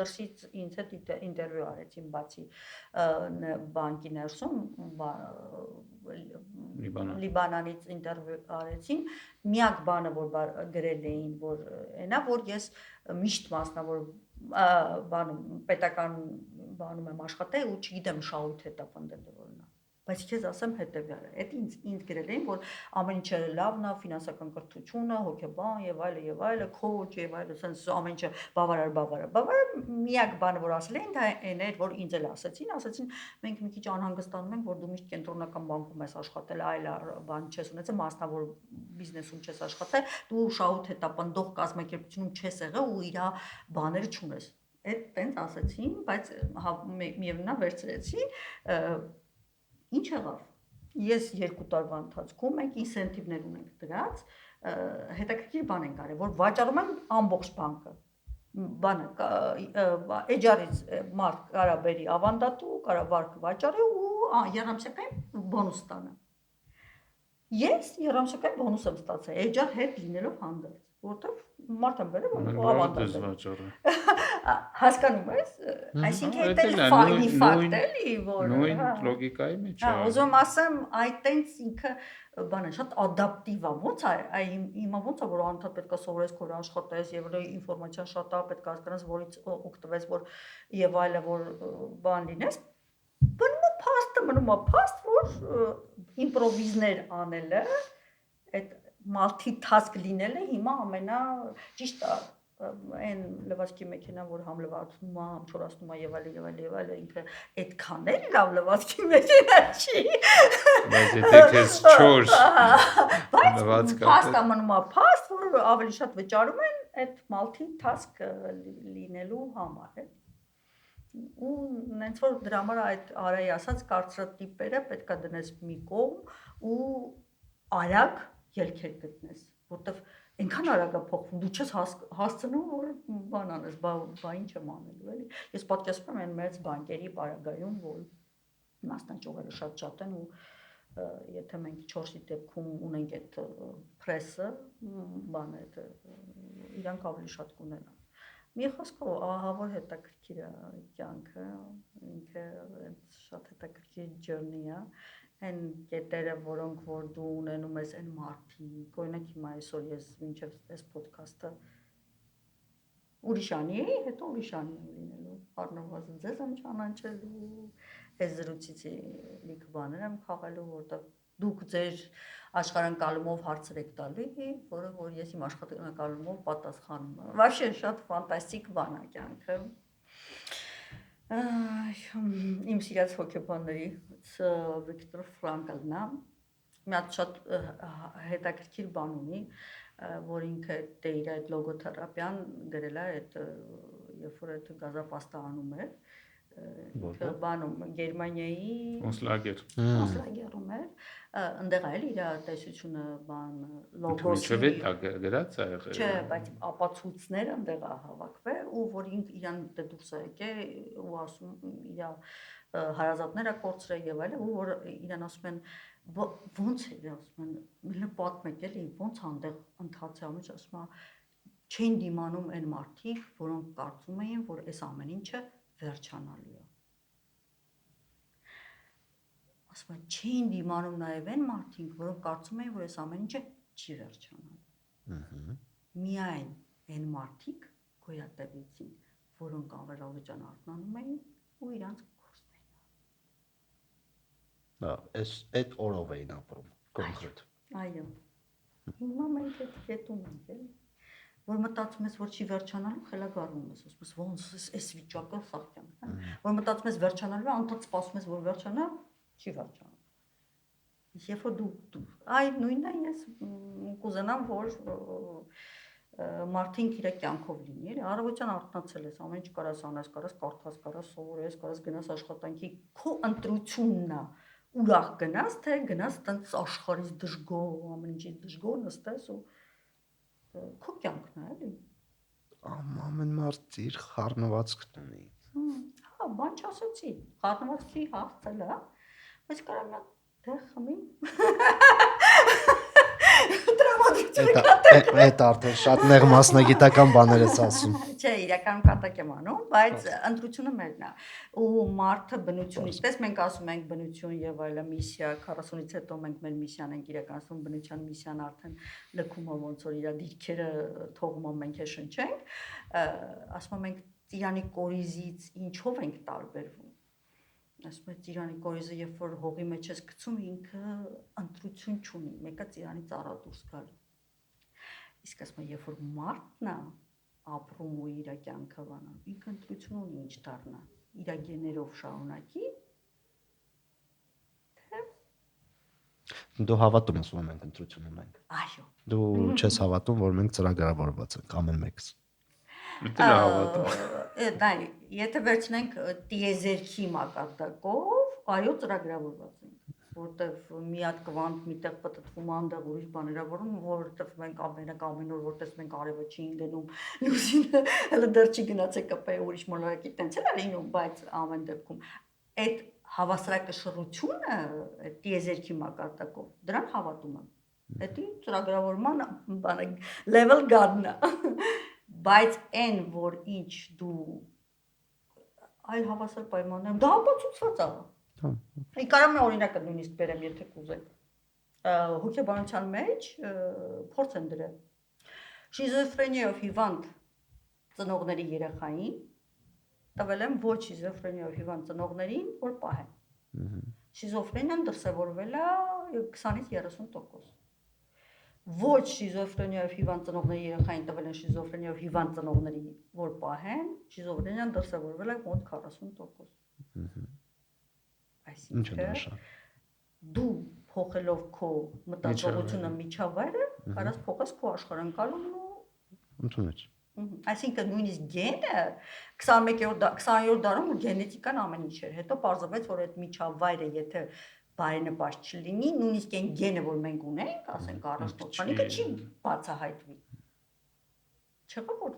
դրսից ինձ հետ ինտերվյու արեցին, բացի բանկի ներսում Լիբանանից ինտերվյու արեցին, միակ բանը որ գրել էին, որ այնա, որ ես միշտ մասնավոր բանում պետական բանում եմ աշխատել ու չգիտեմ շահույթ հետապնդել որնա։ Բայց քեզ ասեմ հետեւյալը, այդ ինձ գրել էին, որ ամեն ինչը լավն է, ֆինանսական կրթությունը, հոգեբան եւ այլը, քոուչ եւ այլը, sense ամեն ինչը բավարար, միակ բանը որ ասել էին, դա այն էր, որ ինձ էլ ասեցին, մենք մի քիչ անհանգստանում ենք, որ դու միշտ կենտրոնական բանկում ես աշխատել, այլ բան չես ունեցել, մասնավոր բիզնեսում չես աշխատել, դու շահույթ հետապնդող կազմակերպությունում չես եղել ու իր բաները չունես։ Այդ տենց ասեցին, բայց միևնույնն է վերցրեցի Ինչ եղավ։ Ես 2 տարվա ընթացքում մենք ինսենտիվներ ունենք դրած, հետաքրքիր բան ենք արել, որ վաճառում են ամբողջ բանկը։ Բանը էջարից մարդ կարա բերի ավանդատու, կարա վարկը վաճառի ու երամսյակային բոնուս ստանա։ Ես երամսյակային բոնուս եմ ստացել, էջար հետ լինելով հանդերձ, որտեղ մարդ եմ բերել ավանդատու։ Հասկանում ես, այսինքն դա էլ ֆայնի ֆակտ էլի, որ նույն լոգիկայի մեջ է։ Ուզում ասեմ, այդ տենց ինքը բանը շատ ադապտիվ է, ոնց է, հիմա ոնց է որ անդադ պետքա սովորես քո աշխատես եւ ինֆորմացիան շատ է, պետք է հասկանաս որից օգտվես, որ եւ այլը որ բան լինես։ Մնում է փաստ, որ իմպրովիզներ անելը, այդ multitask լինելը հիմա ամենա ճիշտ է այն լվացքի մեքենան, որ համ լվացնում է, համ չորացնում է եւ այլը, ինքը այդքան էլ լավ լվացքի մեքենա չի։ Բայց եթե քեզ չոր լվացք փաստա մնում է փաստ, որ ավելի շատ վճարում են այդ multitask լինելու համար, ու նենց որ դրա համար այդ Արայի ասած կարծրատիպերը պետքա դնես մի կողմ ու արագ ելքեր գտնես, որտեվ այնքան արագ է փոխվում, դու չես հասցնում որ բան անես, բա ինչ եմ անելու էլի։ Ես պատկերացնում եմ այն մեծ բանկերի պարագայում, որ մասնաճյուղերը շատ են ու եթե մենք 4-ի դեպքում ունենք այդ պրեսը, բանը այդ իրանք ավելի շատ կունենան։ Մի խոսքով ահա որ հետաքրքիր է կյանքը, ինքը շատ հետաքրքիր journey է, այն կետերը, որոնք որ դու ունենում ես այն մարդիկ, օրինակ հիմա այսօր ես մինչև այս podcast-ը ուրիշանի էի, հետո ուրիշանի եմ լինելու, առնվազն ձեզ եմ ճանաչելու, այս զրույցի լիքը բաներ եմ խաղալու, որտեղ դուք ձեր աշխարհանկալումով հարցեր եք տալի, որը որ ես իմ աշխարհանկալումով պատասխանում եմ։ Вообще շատ ֆանտաստիկ բան է կյանքը։ Իմ սիրած հոգեբաններից Վիկտոր Ֆրանկլն է, մի հատ շատ հետաքրքիր բան ունի, որ ինքը իր այդ լոգոթերապիան գրել է այդ երբ որ այդ գազապաստա անում էր բանում Գերմանիայի Օսլագերում էր ընդեղ այլ իր տեսությունը բան լոգոսի գրած է չէ, բայց ապացույցները ընդեղ է հավաքվել ու որ իրան դուրս է եկել ու ասում իր հարազատները կորցրել եւ այլն ու որ իրան ասում են ոնց է ասում են մենը պատմեք էլի ոնց այնտեղ ընթացի ամուր ասում է չեն դիմանում այն մարդիկ որոնք կարծում էին որ այս ամեն ինչը վերջանալու է ասում են չեն դիմանում նաև այն մարդիկ որոնք կարծում էին որ այս ամեն ինչը չի վերջանալու միայն այն մարդիկ գոյատևեցին որոնք անվերավեճան արթնանում էին ու իրանց կորսն էին այդ օրով էին ապրում կոնկրետ այո հիմա մենք այդ կետում ենք էլի որ մտածում ես որ չի վերջանալու խելագարվում ես ասում ես ոնց էս վիճակը սա կյանքն է որ մտածում ես վերջանալու անդադ սպասում ես որ վերջանա չի վերջանում երբ որ դու այ նույնն է ես կուզենամ որ մարդին իր կյանքով լինի առավոտյան արթնացել ես ամեն ինչ կարաս անես կարաս կարդաս կարաս սովորես կարաս գնաս աշխատանքի քո ընտրությունն է ուրախ գնաս թե գնաս տենց աշխարհից դժգոհ ամեն ինչից դժգոհ նստես ու քո կյանքն է էլի ամեն մարդ իր խառնվածքն ունի հա բան չասեցի խառնվածքի հարցը լա բայց կարամ Դե խմի։ Տրամադրություն Այդ արդեն շատ նեղ մասնագիտական բաներ ես ասում։ Չէ, իրականում կատակ եմ անում, բայց ընտրությունը մերն է։ Ու մարդը բնությունից, տես մենք ասում ենք բնություն եւ այլը միսիա, 40-ից հետո մենք մեր միսիան ենք իրականացնում, բնության միսիան արդեն լքում է ոնց որ իր դիրքերը թողում մենք է շնչենք, ասում ենք Ծիրանի կորիզից ինչով ենք տարբերվում։ Ասում եմ Ծիրանի կորիզը երբ որ հողի մեջ ես գցում ինքը ընտրություն չունի, մեկը Ծիրանի ծառա դուրս գալու։ Իսկ ասում եմ երբ որ մարդն է ապրում ու իր կյանքը վանում, ինքը ընտրություն ունի ինչ դառնա, իր գեներով շարունակի։ Դու հավատում ես, որ մենք ընտրություն ունենք։ Այո։ Դու չես հավատում, որ մենք ծրագրավորված ենք ամեն մեկս։ Դա հավատում։ Դա եթե վերցնենք տիեզերքի մակարդակով, այո ծրագրավորված ենք, որտեվ մի հատ կվանտ միտեղ պատտվում անդեղ ուրիշ բաներ ավորում, որտեվ մենք ամեն օր որտես մենք արևը չի գնում, լուսինը հələ դեռ չի գնացել կպե ուրիշ մոլորակի տենց էլ լինում, բայց ամեն դեպքում այդ հավասարակշռությունը տիեզերքի մակարդակով դրան հավատում եմ։ Դա ծրագրավորման բանը level գաննա։ Բայց այն որ ինչ դու այլ հավասար պայմաններում դա ապացուցված է։ Կարամ եմ օրինակը նույնիսկ բերեմ, եթե կուզեք։ Հոգեբանության մեջ փորձ են դրել։ Շիզոֆրենիայով հիվանդ ծնողների երեխային տվել են ոչ շիզոֆրենիայով հիվանդ ծնողներին, որ պահեն։ Շիզոֆրենիան դրսևորվել է 20-ից 30%։ Ոչ շիզոֆրենիայով հիվանդ ծնողների երեխային տվել են շիզոֆրենիայով հիվանդ ծնողների, որ պահեն, շիզոֆրենիան դրսևորվել է մոտ 40%։ Այսինքն դու փոխելով քո մտածողությունը միջավայրը, կարաս փոխես քո աշխարհընկալումն ու ընդունեց։ Այսինքն նույնիսկ գենը 20-րդ դարում գենետիկան ամեն ինչ էր, հետո պարզվեց, որ այդ միջավայրը եթե բարենպաստ չլինի, նույնիսկ այն գենը, որ մենք ունենք, ասենք առանձնացնիկը չի բացահայտվի։ Չեղա որ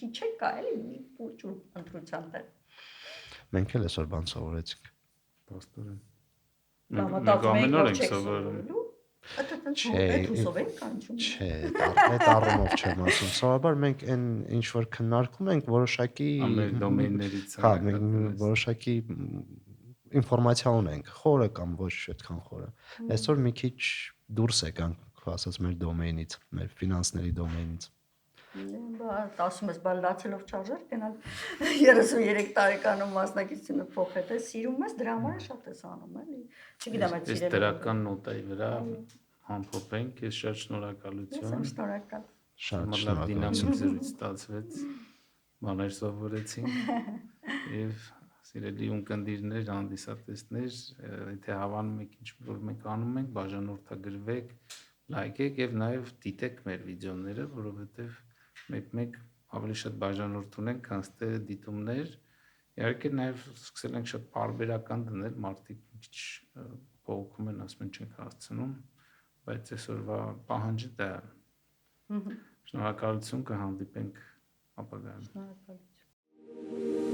քիչ չկա էլի մի փոքր ընտրության տեղ։ Մենք էլ այսօր բան սովորեցինք։ Պաստորեն։ Ամեն օր ենք սովորում։ Չէ, այդ առումով չեմ ասում։ Սովորաբար մենք այն ինչ որ քննարկում ենք, որոշակի դոմեյններից, հա, մենք որոշակի ինֆորմացիա ունենք, խորը կամ ոչ այդքան խորը։ Այսօր մի քիչ դուրս եկանք, ասած մեր դոմեյնից, մեր ֆինանսների դոմեյնից։ Բայց ասում ես, բա լացելով չարժեր գնալ 33 տարեկանում մասնակիցությունը փոխել է, սիրում ես դրա համար շատ ես անում, էլի։ Չգիտեմ, այդ սիրել։ Այս դրական նոտայի վրա ամփոփենք, ես շատ շնորհակալություն։ Շնորհակալ։ Շատ դինամիկ զրույց ստացվեց։ Բաներ սովորեցինք եւ սիրելի ունկնդիրներ, հանդիսատեսներ, եթե հավանում եք ինչ որ մենք անում ենք, բաժանորդագրվեք, լայքեք եւ նաեւ դիտեք մեր վիդեոները, որովհետեւ մեկ ավելի շատ բաժանորդ ունենք, քան թե դիտումներ։ Իհարկե նաև սկսել ենք շատ պարբերական դնել, մարդիկ քիչ փոխում են, ասում են չենք հասցնում, բայց այսօրվա պահանջը դա է։ Շնորհակալություն, կհանդիպենք ապագայում։ Շնորհակալություն։